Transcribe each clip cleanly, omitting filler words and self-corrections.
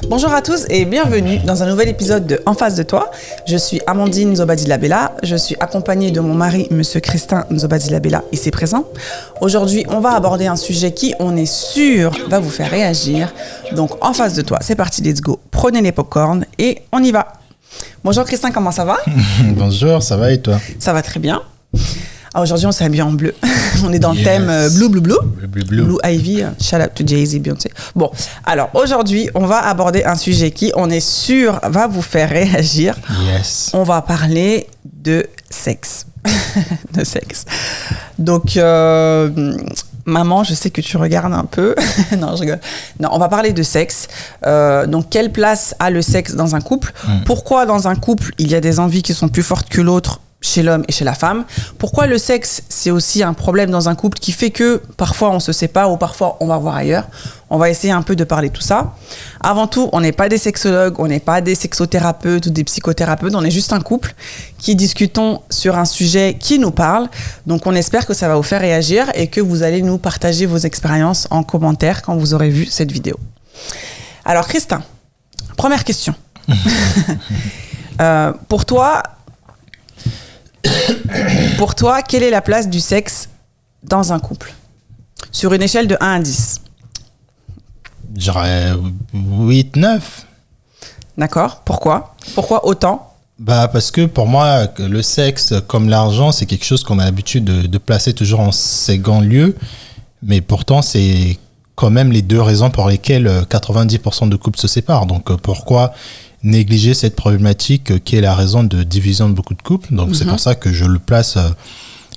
Bonjour à tous et bienvenue dans un nouvel épisode de En face de toi. Je suis Amandine Nzobadila-Bella. Je suis accompagnée de mon mari, Monsieur Christin Nzobadila-Bella, ici présent. Aujourd'hui, on va aborder un sujet qui, on est sûr, va vous faire réagir. Donc, en face de toi, c'est parti, let's go. Prenez les popcorns et on y va. Bonjour Christin, comment ça va? Bonjour, ça va et toi? Ça va très bien. Aujourd'hui, on s'est habillé en bleu. On est dans le thème Blue Ivy. Shout out to Jay-Z, Beyoncé. Bon, alors aujourd'hui, on va aborder un sujet qui, on est sûr, va vous faire réagir. Yes. On va parler de sexe. De sexe. Donc, maman, je sais que tu regardes un peu. Non, je rigole. Non, on va parler de sexe. Donc, quelle place a le sexe dans un couple? Pourquoi dans un couple, il y a des envies qui sont plus fortes que l'autre chez l'homme et chez la femme? Pourquoi le sexe, c'est aussi un problème dans un couple qui fait que parfois on se sépare ou parfois on va voir ailleurs? On va essayer un peu de parler de tout ça. Avant tout, on n'est pas des sexologues, on n'est pas des sexothérapeutes ou des psychothérapeutes, on est juste un couple qui discutons sur un sujet qui nous parle. Donc on espère que ça va vous faire réagir et que vous allez nous partager vos expériences en commentaire quand vous aurez vu cette vidéo. Alors Christin, première question. Pour toi, quelle est la place du sexe dans un couple? Sur une échelle de 1 à 10. Je dirais 8, 9. D'accord. Pourquoi autant? Parce que pour moi, le sexe, comme l'argent, c'est quelque chose qu'on a l'habitude de placer toujours en second lieu. Mais pourtant, c'est quand même les deux raisons pour lesquelles 90% de couples se séparent. Donc pourquoi négliger cette problématique qui est la raison de division de beaucoup de couples? Donc c'est pour ça que je le place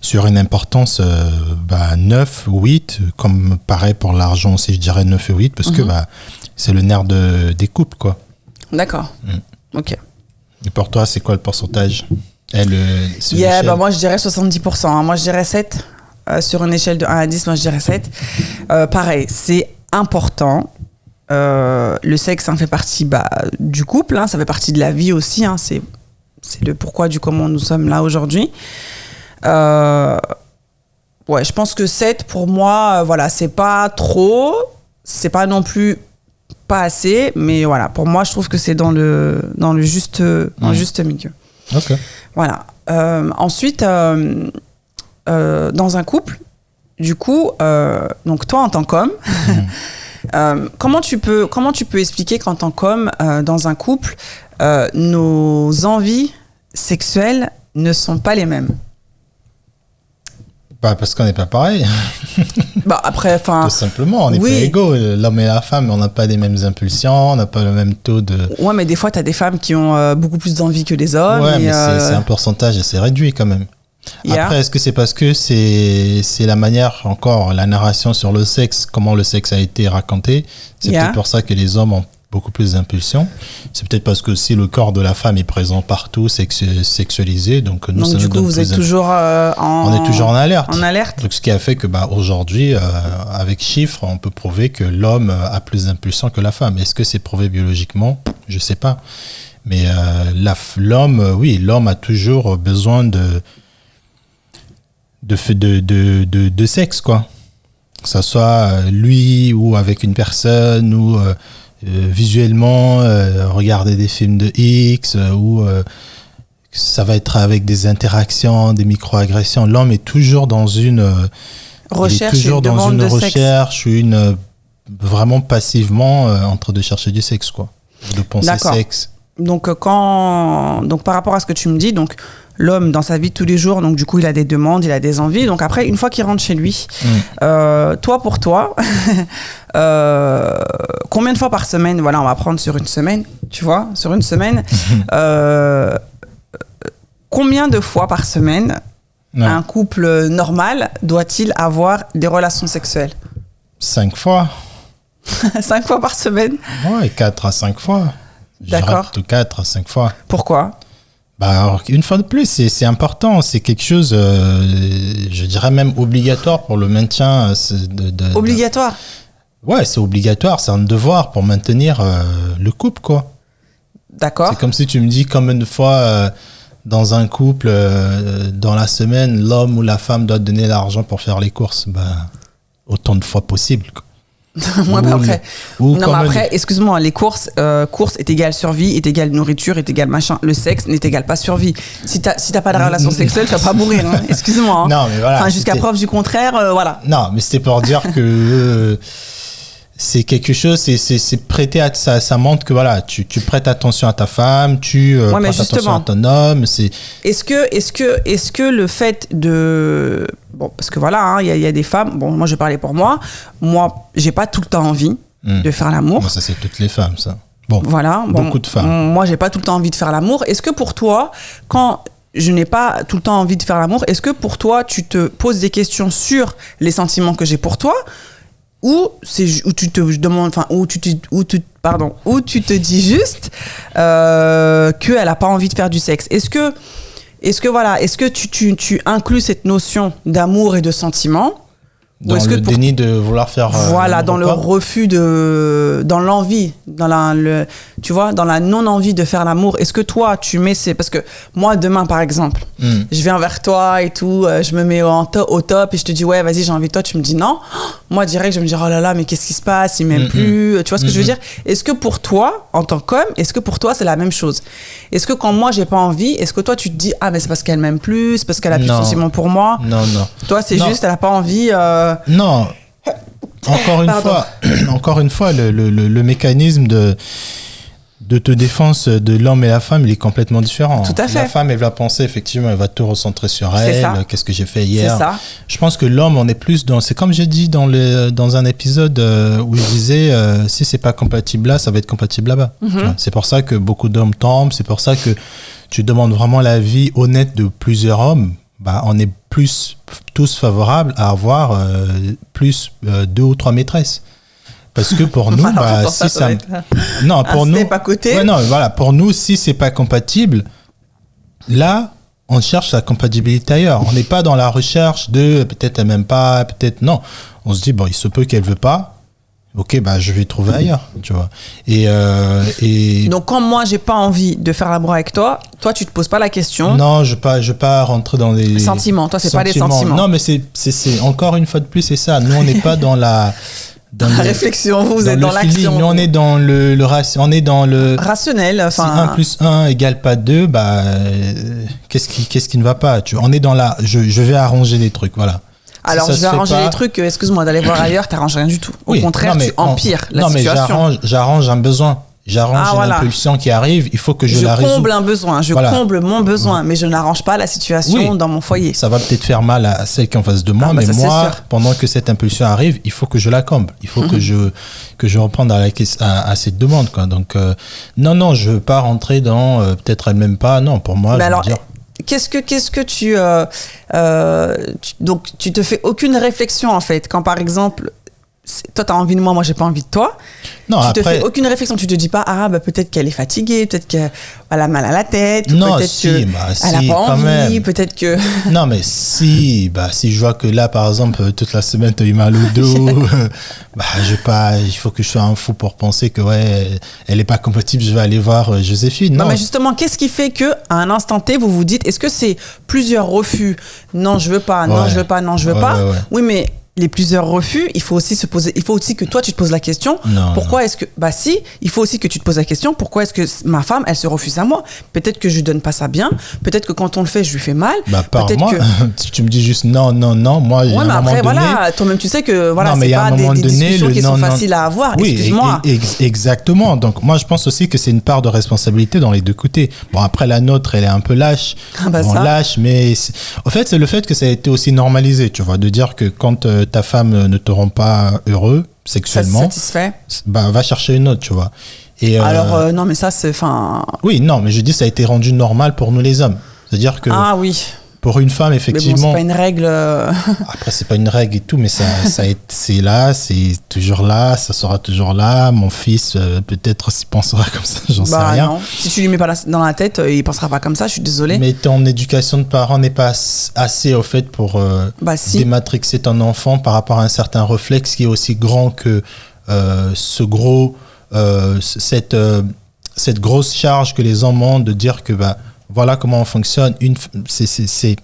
sur une importance 9 ou 8, comme pareil pour l'argent aussi, je dirais 9 et 8, parce que c'est le nerf des couples, quoi. D'accord. Ok. Et pour toi, c'est quoi le pourcentage? Moi je dirais 70%, hein. Moi je dirais 7. Sur une échelle de 1 à 10, moi je dirais 7. Pareil, c'est important. Le sexe, ça fait partie du couple, hein, ça fait partie de la vie aussi, hein, c'est le pourquoi du comment nous sommes là aujourd'hui. Je pense que 7 pour moi, c'est pas trop, c'est pas non plus pas assez, mais voilà, pour moi je trouve que c'est dans le juste milieu. Ok. Voilà. Ensuite, dans un couple, du coup, donc toi en tant qu'homme, comment tu peux expliquer qu'en tant qu'homme, dans un couple, nos envies sexuelles ne sont pas les mêmes? Parce qu'on n'est pas pareil. Après, tout simplement, on n'est pas égaux. L'homme et la femme, on n'a pas les mêmes impulsions, on n'a pas le même taux de... Ouais, mais des fois, tu as des femmes qui ont beaucoup plus d'envie que les hommes. Ouais, mais c'est un pourcentage assez réduit quand même. Après, est-ce que c'est parce que c'est la manière, encore, la narration sur le sexe, comment le sexe a été raconté? C'est peut-être pour ça que les hommes ont beaucoup plus d'impulsions. C'est peut-être parce que si le corps de la femme est présent partout, sexualisé, donc nous, ça nous donne plus... Donc du coup, vous êtes toujours on est toujours en alerte. En alerte. Donc ce qui a fait que aujourd'hui, avec chiffres, on peut prouver que l'homme a plus d'impulsions que la femme. Est-ce que c'est prouvé biologiquement? Je sais pas. Mais l'homme a toujours besoin de sexe, quoi. Que ça soit lui ou avec une personne ou visuellement regarder des films de X ou ça va être avec des interactions, des micro-agressions. L'homme est toujours dans une recherche, vraiment passivement en train de chercher du sexe, quoi. De penser sexe. Donc par rapport à ce que tu me dis, donc l'homme dans sa vie de tous les jours, donc du coup il a des demandes, il a des envies. Donc après, une fois qu'il rentre chez lui, pour toi, combien de fois par semaine, voilà, on va prendre sur une semaine, tu vois, sur une semaine, combien de fois par semaine un couple normal doit-il avoir des relations sexuelles? 5 fois. 5 fois par semaine? Ouais, 4 à 5 fois. D'accord. De 4 à 5 fois. Pourquoi? Une fois de plus, c'est important. C'est quelque chose, je dirais même obligatoire pour le maintien. Obligatoire? Ouais, c'est obligatoire. C'est un devoir pour maintenir le couple, quoi. D'accord. C'est comme si tu me dis combien de fois dans un couple, dans la semaine, l'homme ou la femme doit donner l'argent pour faire les courses. Autant de fois possible, quoi. Moi, bah, après. Ou Non, mais après, excuse-moi, les courses est égal survie, est égal nourriture, est égal machin. Le sexe n'est égal pas survie. Si t'as pas de relation sexuelle, tu vas pas mourir. Hein. Excuse-moi. Hein. Non, mais voilà. Enfin, jusqu'à preuve du contraire, voilà. Non, mais c'était pour dire que c'est quelque chose, c'est prêter à ça montre que voilà, tu prêtes attention à ta femme, tu prêtes attention à ton homme. Est-ce que le fait de bon, parce que voilà, hein, y a des femmes. Bon, moi je parlais pour moi. Moi, j'ai pas tout le temps envie de faire l'amour. Bon, ça c'est toutes les femmes, ça. Bon, voilà. Beaucoup de femmes. Moi, j'ai pas tout le temps envie de faire l'amour. Est-ce que pour toi, quand je n'ai pas tout le temps envie de faire l'amour, est-ce que pour toi, tu te poses des questions sur les sentiments que j'ai pour toi? Ou tu te demandes, enfin, ou tu te dis juste qu'elle a pas envie de faire du sexe. Est-ce que tu inclus cette notion d'amour et de sentiment dans le déni de vouloir faire voilà, dans le refus dans l'envie, tu vois, dans la non-envie de faire l'amour. Est-ce que toi, tu mets parce que moi, demain, par exemple, je viens vers toi et tout, je me mets au top et je te dis, ouais, vas-y, j'ai envie de toi, tu me dis non. Moi, direct, je vais me dire, oh là là, mais qu'est-ce qui se passe? Il m'aime plus. Tu vois ce que je veux dire? Est-ce que pour toi, en tant qu'homme, est-ce que pour toi, c'est la même chose? Est-ce que quand moi, j'ai pas envie, est-ce que toi, tu te dis, ah, mais c'est parce qu'elle m'aime plus, c'est parce qu'elle a plus de sentiments pour moi? Non. Toi, c'est juste, elle a pas envie. Non. Encore une fois, le mécanisme d'autodéfense de l'homme et la femme, il est complètement différent. Tout à fait. La femme, elle va penser, effectivement, elle va tout recentrer sur elle. Qu'est-ce que j'ai fait hier? C'est ça. Je pense que l'homme, on est plus c'est comme j'ai dit dans un épisode où je disais, si c'est pas compatible là, ça va être compatible là-bas. C'est pour ça que beaucoup d'hommes tombent. C'est pour ça que tu demandes vraiment l'avis honnête de plusieurs hommes. Bah, on est tous favorables à avoir plus 2 ou 3 maîtresses. Parce que pour nous, si ça non, pour nous, pas côté. Ouais, non, voilà, pour nous, si c'est pas compatible, là, on cherche la compatibilité ailleurs. On n'est pas dans la recherche de peut-être elle m'aime pas, peut-être non. On se dit bon, il se peut qu'elle veut pas. Ok, bah je vais trouver ailleurs, tu vois. Et donc quand moi j'ai pas envie de faire l'amour avec toi, tu te poses pas la question. Non, je vais pas rentrer dans les sentiments. Toi, c'est pas les sentiments. Non, mais c'est encore une fois de plus, c'est ça. Nous, on n'est pas dans la réflection. Vous êtes dans l'action. Nous, on est dans on est dans le rationnel. Si 1 plus 1 égale pas 2, bah qu'est-ce qui ne va pas, tu vois. On est dans je vais arranger des trucs, voilà. Alors, je vais arranger les trucs, excuse-moi, d'aller voir ailleurs, t'arranges rien du tout. Au contraire, tu empires la situation. Non, mais j'arrange un besoin. J'arrange une impulsion qui arrive, il faut que je la résolve. Je comble un besoin, comble mon besoin, mais je n'arrange pas la situation dans mon foyer. Ça va peut-être faire mal à celle qui est en face de moi, mais moi, pendant que cette impulsion arrive, il faut que je la comble. Il faut que je reprenne à cette demande, quoi. Donc, non, je veux pas rentrer dans peut-être elle m'aime pas. Non, pour moi, je veux dire... Qu'est-ce que donc tu te fais aucune réflexion en fait quand par exemple toi t'as envie de moi j'ai pas envie de toi. Non, tu te fais aucune réflexion, tu te dis pas peut-être qu'elle est fatiguée, peut-être qu'elle a mal à la tête, non, peut-être qu'elle a pas envie, peut-être que non mais si je vois que là par exemple toute la semaine t'as eu mal au dos, il faut que je sois un fou pour penser que elle est pas compatible, je vais aller voir Joséphine. Non mais justement, qu'est-ce qui fait que à un instant T vous vous dites, est-ce que c'est plusieurs refus, non je veux pas, non je veux pas, non je veux pas. Oui, mais les plusieurs refus, il faut aussi que toi tu te poses la question, pourquoi est-ce que il faut aussi que tu te poses la question, pourquoi est-ce que ma femme elle se refuse à moi? Peut-être que je lui donne pas ça bien, peut-être que quand on le fait je lui fais mal, peut-être moi, si tu me dis juste non, moi mais après voilà, toi-même tu sais que voilà, c'est pas des discussions qui sont faciles à avoir, excuse-moi. Exactement, donc moi je pense aussi que c'est une part de responsabilité dans les deux côtés. Bon, après la nôtre elle est un peu lâche, lâche, mais en fait c'est le fait que ça a été aussi normalisé, tu vois, de dire que quand ta femme ne te rend pas heureux sexuellement, satisfait, va chercher une autre, tu vois. Et alors non mais ça c'est oui, non mais je dis ça a été rendu normal pour nous les hommes, c'est-à-dire que pour une femme effectivement, mais bon, c'est pas une règle après c'est pas une règle et tout, mais c'est là, c'est toujours là, ça sera toujours là. Mon fils peut-être s'y pensera comme ça, j'en sais rien. Non. Si tu lui mets pas dans la tête, il pensera pas comme ça, je suis désolée. Mais ton éducation de parent n'est pas assez au fait pour dématrixer ton enfant par rapport à un certain réflexe qui est aussi grand que cette grosse charge que les hommes ont de dire que voilà comment on fonctionne. C'est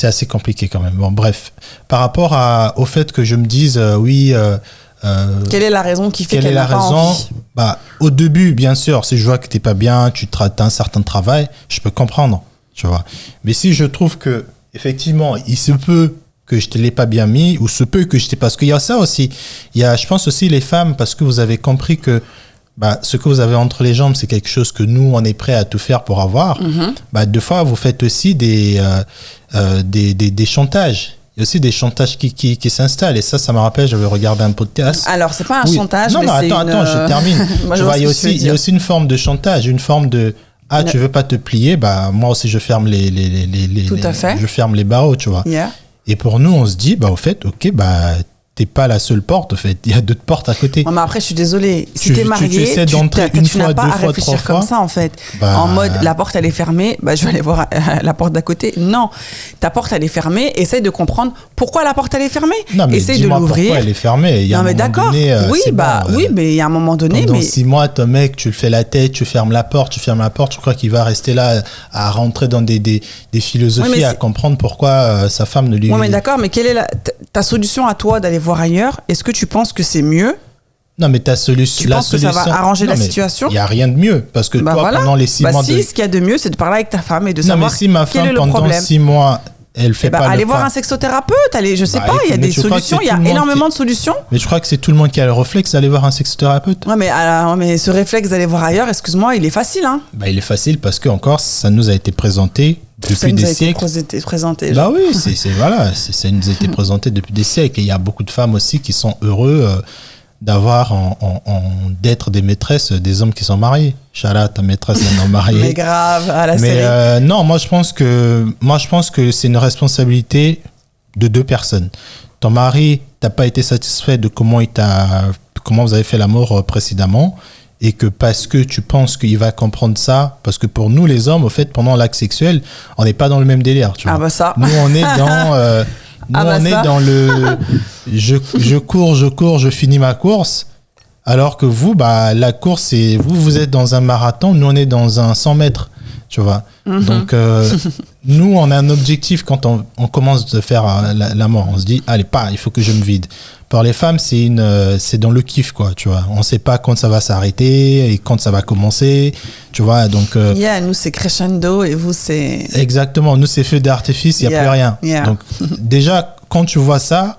assez compliqué quand même. Bon, bref. Par rapport au fait que je me dise, Quelle est la raison qui fait quelle qu'elle est la n'a pas raison? envie? Au début, bien sûr, si je vois que t'es pas bien, tu as un certain travail, je peux comprendre, tu vois. Mais si je trouve que, effectivement, il se peut que je te l'ai pas bien mis, ou se peut que je t'ai... Parce qu'il y a ça aussi. Il y a, je pense aussi, les femmes, parce que vous avez compris que ce que vous avez entre les jambes, c'est quelque chose que nous, on est prêt à tout faire pour avoir. Deux fois, vous faites aussi des chantages. Il y a aussi des chantages qui s'installent. Et ça me rappelle, j'avais regardé un podcast. Alors, c'est pas un chantage, non, mais c'est attends, je termine. Moi, tu vois, il y a aussi une forme de chantage, une forme de tu veux pas te plier, moi aussi je ferme Tout à fait. je ferme les barreaux, tu vois. Yeah. Et pour nous, on se dit, au fait, ok, t'es pas la seule porte, en fait. Il y a d'autres portes à côté. Non, mais après, je suis désolée. Si t'es tu marié, essaies d'entrer une fois, n'as pas deux à fois, réfléchir trois comme fois. ça, en fait. En mode, la porte, elle est fermée, je vais aller voir la porte d'à côté. Non, ta porte, elle est fermée. Essaye de comprendre pourquoi la porte, elle est fermée. Non, mais essaye de l'ouvrir. Pourquoi elle est fermée. Il y a non, mais d'accord. Oui, oui, mais il y a un moment donné. Pendant 6 mois, ton mec, tu le fais la tête, tu fermes la porte, tu crois qu'il va rester là à rentrer dans des philosophies, à comprendre pourquoi sa femme ne lui... Oui, mais d'accord, mais quelle est ta solution à toi d'aller voir ailleurs? Est-ce que tu penses que c'est mieux? Non, mais ta solution... Tu penses que ça va arranger la situation? Il n'y a rien de mieux. Parce que toi, voilà. pendant les 6 mois... ce qu'il y a de mieux, c'est de parler avec ta femme et de savoir non, mais si ma quel est femme, le pendant problème. 6 mois, elle fait pas allez voir un sexothérapeute, je sais pas, il y a des solutions, il y a énormément de solutions. Mais je crois que c'est tout le monde qui a le réflexe d'aller voir un sexothérapeute. Ouais, mais ce réflexe d'aller voir ailleurs, excuse-moi, il est facile, hein. Il est facile parce que encore ça nous a été présenté depuis des siècles. Présenté. Oui, ça nous a été présenté depuis des siècles. Et il y a beaucoup de femmes aussi qui sont heureux d'avoir d'être des maîtresses des hommes qui sont mariés. Chala, ta maîtresse d'un homme marié. Mais grave, à la série. Non, moi je pense que c'est une responsabilité de 2 personnes. Ton mari, t'as pas été satisfait de comment vous avez fait l'amour précédemment, et que parce que tu penses qu'il va comprendre ça, parce que pour nous les hommes, au fait, pendant l'acte sexuel, on n'est pas dans le même délire. Tu vois. Ça. Nous on est dans dans le je cours, je finis ma course, alors que vous, la course, c'est vous êtes dans un marathon, nous on est dans un 100 mètres, tu vois. Donc nous on a un objectif quand on commence à faire l'amour, on se dit allez, il faut que je me vide. Pour les femmes, c'est dans le kiff, quoi, tu vois. On sait pas quand ça va s'arrêter et quand ça va commencer, tu vois. Donc nous c'est crescendo et vous c'est... Exactement, nous c'est feu d'artifice, il y a plus rien. Donc déjà quand tu vois ça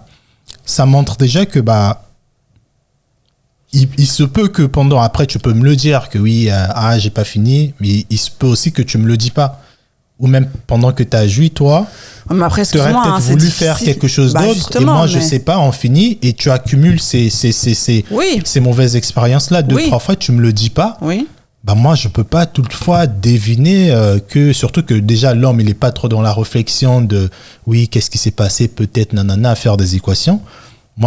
montre déjà que il se peut que après tu peux me le dire que oui, j'ai pas fini, mais il se peut aussi que tu me le dis pas, ou même pendant que tu as joui, toi. Mais après, tu aurais peut-être voulu faire quelque chose d'autre, et moi je sais pas, on finit, et tu accumules ces mauvaises expériences là 2-3 fois, tu me le dis pas. Oui. Moi je peux pas toutefois deviner que, surtout que déjà l'homme il est pas trop dans la réflexion de oui, qu'est-ce qui s'est passé, peut-être nanana, à faire des équations.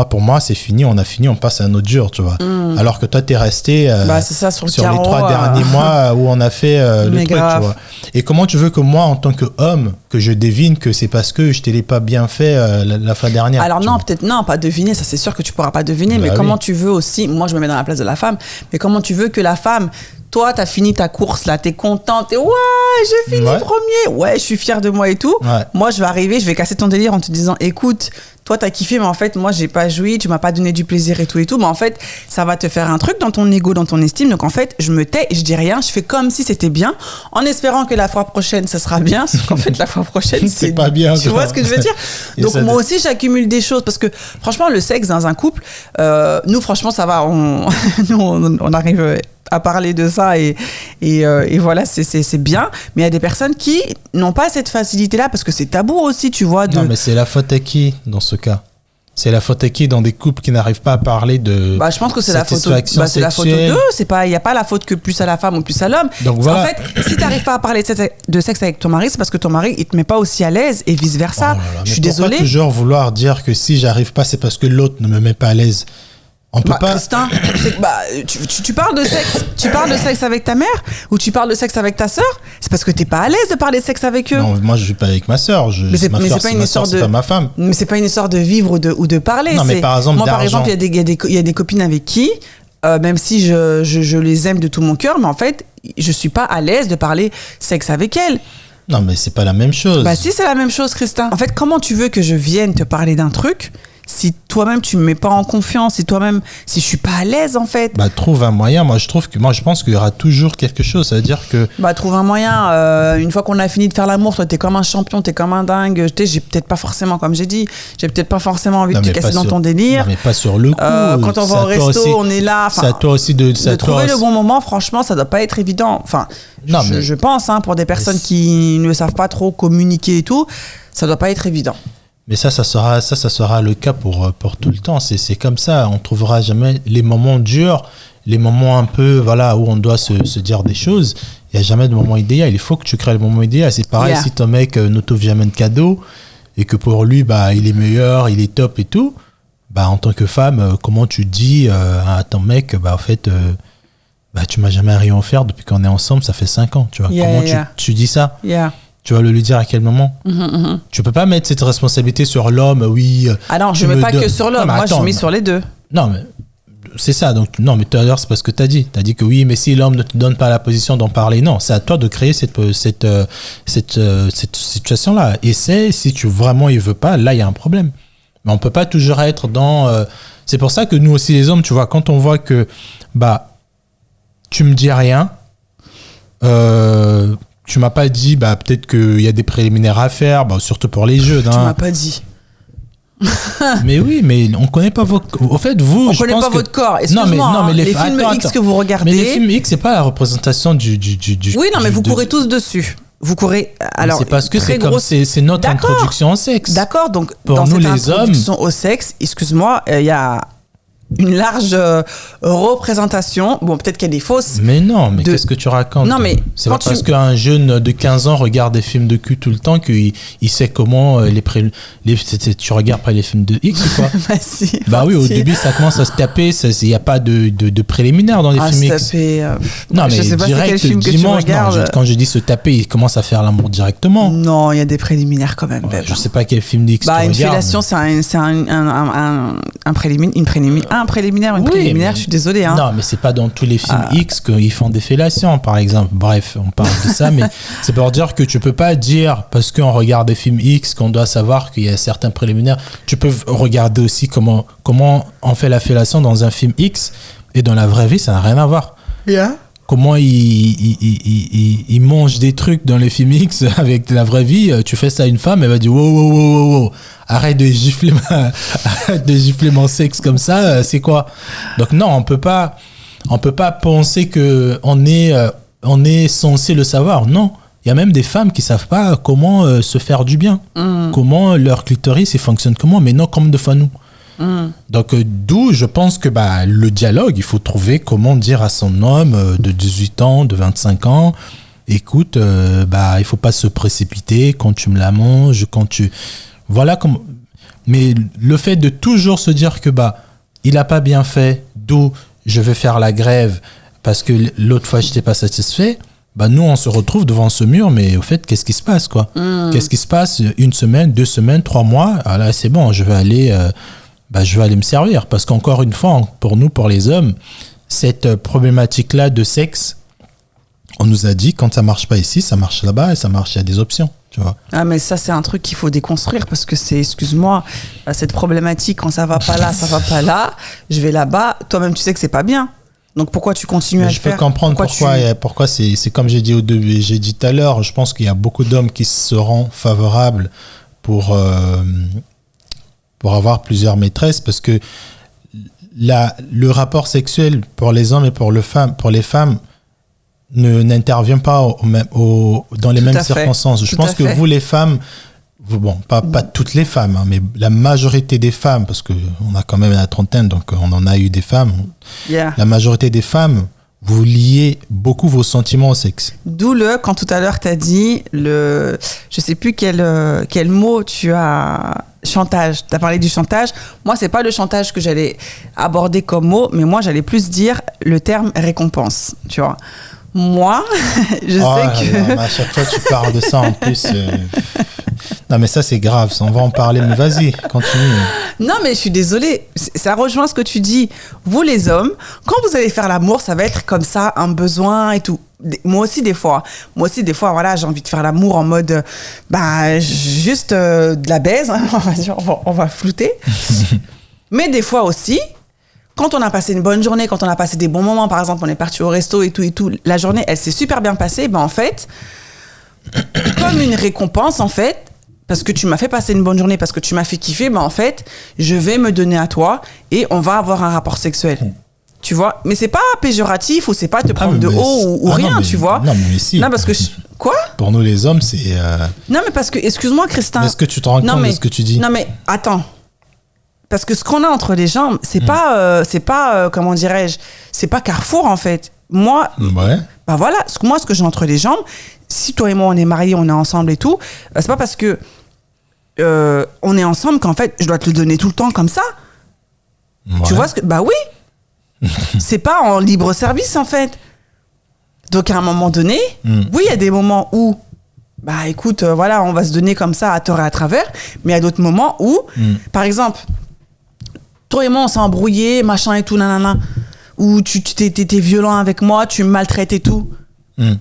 Pour moi, c'est fini, on passe à un autre jour, tu vois. Alors que toi, t'es resté c'est ça, sur les 3 derniers mois où on a fait le truc, tu vois. Et comment tu veux que moi, en tant qu'homme, que je devine que c'est parce que je ne t'ai pas bien fait la fois dernière? Alors non, peut-être non, pas deviner, ça c'est sûr que tu pourras pas deviner, mais comment tu veux aussi, moi je me mets dans la place de la femme, mais comment tu veux que la femme, toi, t'as fini ta course là, t'es contente, t'es ouais, j'ai fini premier, ouais, je suis fière de moi et tout. Ouais. Moi, je vais arriver, je vais casser ton délire en te disant, écoute, toi, t'as kiffé, mais en fait, moi, j'ai pas joui, tu m'as pas donné du plaisir et tout. Mais en fait, ça va te faire un truc dans ton ego, dans ton estime. Donc, en fait, je me tais et je dis rien. Je fais comme si c'était bien, en espérant que la fois prochaine, ça sera bien. Sauf qu'en fait, la fois prochaine, c'est pas bien. Tu vois ce que je veux dire? Donc, moi aussi, j'accumule des choses. Parce que, franchement, le sexe dans un couple, nous, franchement, ça va. On arrive à parler de ça et voilà, c'est bien. Mais il y a des personnes qui n'ont pas cette facilité-là parce que c'est tabou aussi, tu vois. Non, mais c'est la faute à qui dans ce cas? C'est la faute à qui dans des couples qui n'arrivent pas à parler de je pense que c'est la faute c'est la faute aux deux. Il n'y a pas la faute que plus à la femme ou plus à l'homme. Donc voilà. En fait, si tu n'arrives pas à parler de sexe avec ton mari, c'est parce que ton mari il te met pas aussi à l'aise et vice versa. Je suis désolée. Pourquoi toujours vouloir dire que si j'arrive pas, c'est parce que l'autre ne me met pas à l'aise? On peut pas. Christin, tu parles de sexe. Tu parles de sexe avec ta mère ou tu parles de sexe avec ta sœur? C'est parce que t'es pas à l'aise de parler de sexe avec eux. Non, moi je suis pas avec ma sœur. C'est pas ma femme. Mais c'est pas une histoire de vivre ou de parler. Non, mais par exemple, moi, par exemple, il y a des copines avec qui, même si je les aime de tout mon cœur, mais en fait, je suis pas à l'aise de parler sexe avec elles. Non, mais c'est pas la même chose. Si, c'est la même chose, Christin. En fait, comment tu veux que je vienne te parler d'un truc si toi-même tu me mets pas en confiance, si je suis pas à l'aise en fait. Bah, trouve un moyen. Moi, je pense qu'il y aura toujours quelque chose. C'est-à-dire que. Bah, trouve un moyen. Une fois qu'on a fini de faire l'amour, toi, t'es comme un champion, t'es comme un dingue. J'ai peut-être pas forcément, comme j'ai dit, j'ai peut-être pas forcément envie de te casser dans ton délire. Non, mais pas sur le coup. Quand on va au resto, aussi, on est là. C'est à toi aussi de trouver le bon moment. Franchement, ça doit pas être évident. Enfin, je pense, pour des personnes qui ne savent pas trop communiquer et tout, ça doit pas être évident. Mais ça sera le cas pour tout le temps. C'est comme ça. On trouvera jamais les moments durs, les moments un peu, voilà, où on doit se dire des choses. Il n'y a jamais de moment idéal. Il faut que tu crées le moment idéal. C'est pareil si ton mec ne t'offre jamais de cadeau et que pour lui, bah, il est meilleur, il est top et tout. Bah, en tant que femme, comment tu dis à ton mec, bah, en fait, bah, tu m'as jamais rien offert depuis qu'on est ensemble, ça fait 5 ans. Tu vois. Comment tu dis ça? Tu vas le lui dire à quel moment? Tu peux pas mettre cette responsabilité sur l'homme, oui. Ah non, je ne mets pas que sur l'homme. Moi, je mets sur les deux. Non, mais c'est ça. Donc, non, mais tout à l'heure, c'est parce que tu as dit. Tu as dit que oui, mais si l'homme ne te donne pas la position d'en parler, non. C'est à toi de créer cette situation-là. Essaie, si vraiment il veut pas, là, il y a un problème. Mais on peut pas toujours être dans... c'est pour ça que nous aussi, les hommes, tu vois, quand on voit que, bah, tu me dis rien, tu m'as pas dit, bah, peut-être qu'il y a des préliminaires à faire, bah, surtout pour les jeux. Tu m'as pas dit. Mais oui, mais on connaît pas votre... Au fait, vous, on connaît pas votre corps. Excuse-moi, non, mais les films X que vous regardez... Mais les films X, c'est pas la représentation du... Oui, non, mais vous courez tous dessus. Vous courez... Alors, c'est parce que c'est notre introduction au sexe. D'accord, donc pour dans nous, cette les introduction au sexe, excuse-moi, il y a une large représentation. Bon, peut-être qu'elle est fausse. Mais non, mais qu'est-ce que tu racontes? Non, mais c'est pas parce qu'un jeune de 15 ans regarde des films de cul tout le temps qu'il sait comment tu regardes pas les films de X ou quoi? Bah, si, bah oui, au début, ça commence à se taper. Il n'y a pas de préliminaire dans les films X. Non, mais je sais pas c'est quel film que tu regardes. Quand je dis se taper, il commence à faire l'amour directement. Non, il y a des préliminaires quand même. Je sais pas quel film d'X tu regardes. Une fellation, mais... c'est un préliminaire, une préliminaire, je suis désolée. Non, mais c'est pas dans tous les films X qu'ils font des fellations, par exemple. Bref, on parle de ça, mais c'est pour dire que tu peux pas dire, parce qu'on regarde des films X, qu'on doit savoir qu'il y a certains préliminaires. Tu peux regarder aussi comment on fait la fellation dans un film X, et dans la vraie vie, ça n'a rien à voir. Comment ils mangent des trucs dans les films X avec la vraie vie. Tu fais ça à une femme, elle va dire wow, arrête de gifler mon sexe comme ça, c'est quoi? Donc non, on peut pas penser que on est censé le savoir. Non, il y a même des femmes qui savent pas comment se faire du bien, comment leur clitoris il fonctionne comment, mais non comme de fois nous. Donc d'où je pense que le dialogue, il faut trouver comment dire à son homme de 18 ans, de 25 ans, écoute, il faut pas se précipiter quand tu me la manges, voilà comment. Mais le fait de toujours se dire que il a pas bien fait, d'où je vais faire la grève parce que l'autre fois je n'étais pas satisfait, nous on se retrouve devant ce mur, mais au fait qu'est-ce qui se passe quoi? Qu'est-ce qui se passe? 1 semaine, 2 semaines, 3 mois, ah là c'est bon, je vais aller me servir. Parce qu'encore une fois, pour nous, pour les hommes, cette problématique-là de sexe, on nous a dit, quand ça marche pas ici, ça marche là-bas et ça marche, il y a des options. Tu vois. Ah, mais ça, c'est un truc qu'il faut déconstruire parce que c'est, excuse-moi, cette problématique, quand ça va pas là, ça va pas là, je vais là-bas, toi-même, tu sais que c'est pas bien. Donc pourquoi tu continues à le faire? Je peux comprendre pourquoi c'est comme j'ai dit au début, j'ai dit tout à l'heure, je pense qu'il y a beaucoup d'hommes qui seront favorables pour avoir plusieurs maîtresses parce que le rapport sexuel pour les hommes et pour les femmes n'intervient pas dans les mêmes circonstances. Je pense que vous, les femmes, pas toutes les femmes, mais la majorité des femmes, parce qu'on a quand même la trentaine, donc on en a eu des femmes. La majorité des femmes, vous liez beaucoup vos sentiments au sexe. D'où quand tout à l'heure tu as dit, je sais plus quel mot tu as... Chantage. Tu as parlé du chantage. Moi, c'est pas le chantage que j'allais aborder comme mot, mais moi, j'allais plus dire le terme récompense. Tu vois. Moi, je sais que... À chaque fois, tu parles de ça en plus. Non, mais ça, c'est grave. Ça, on va en parler, mais vas-y, continue. Non, mais je suis désolée. Ça rejoint ce que tu dis. Vous, les hommes, quand vous allez faire l'amour, ça va être comme ça, un besoin et tout. Moi aussi, des fois, voilà, j'ai envie de faire l'amour en mode, juste de la baise, hein, on va dire, on va flouter. Mais des fois aussi, quand on a passé une bonne journée, quand on a passé des bons moments, par exemple, on est parti au resto et tout, la journée, elle s'est super bien passée, en fait, comme une récompense, en fait, parce que tu m'as fait passer une bonne journée, parce que tu m'as fait kiffer, en fait, je vais me donner à toi et on va avoir un rapport sexuel. Tu vois, mais c'est pas péjoratif ou c'est pas te prendre de haut ou rien, tu vois. Non, mais si. Non, parce que quoi ? Pour nous les hommes, c'est. Non, mais parce que, excuse-moi, Christin. Est-ce que tu te rends compte de ce que tu dis ? Non, mais attends. Parce que ce qu'on a entre les jambes, c'est pas, comment dirais-je, c'est pas Carrefour en fait. Moi, ouais. Voilà, moi ce que j'ai entre les jambes, si toi et moi on est mariés, on est ensemble et tout, c'est pas parce que on est ensemble qu'en fait je dois te le donner tout le temps comme ça. Ouais. Tu vois ce que, oui. C'est pas en libre service en fait. Donc à un moment donné, oui, il y a des moments où écoute, voilà, on va se donner comme ça à tort et à travers, mais il y a d'autres moments où, par exemple, toi et moi on s'est embrouillé, machin et tout, nanana, où tu t'es violent avec moi, tu me maltraites et tout.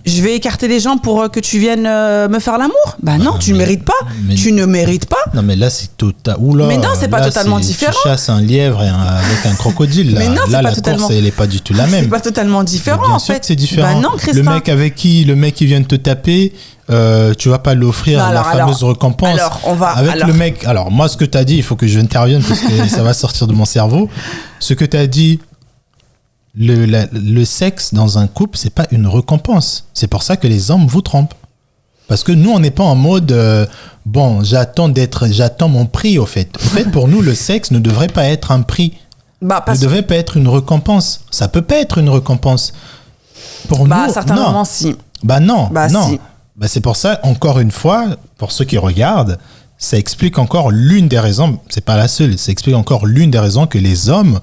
Je vais écarter les jambes pour que tu viennes me faire l'amour. Non, tu ne mérites pas. Tu ne mérites pas. Non, mais là, c'est total. Oula, mais non, c'est pas totalement différent. Tu chasses un lièvre avec un crocodile. Là, mais non, là pas la totalement... course, elle n'est pas du tout la même. C'est pas totalement différent, bien en sûr fait. Que c'est différent. Non, Christin. Le mec qui vient de te taper, tu vas pas l'offrir la fameuse récompense. Le mec. Alors, moi, ce que tu as dit, il faut que je intervienne parce que ça va sortir de mon cerveau. Ce que tu as dit. Le sexe dans un couple, c'est pas une récompense. C'est pour ça que les hommes vous trompent. Parce que nous, on n'est pas en mode j'attends mon prix au fait. En fait, pour nous, le sexe ne devrait pas être un prix. Ne devrait pas être une récompense. Ça peut pas être une récompense. Pour nous, à certains moments, si. Non. Si. C'est pour ça, encore une fois, pour ceux qui regardent, ça explique encore l'une des raisons, c'est pas la seule, ça explique encore l'une des raisons que les hommes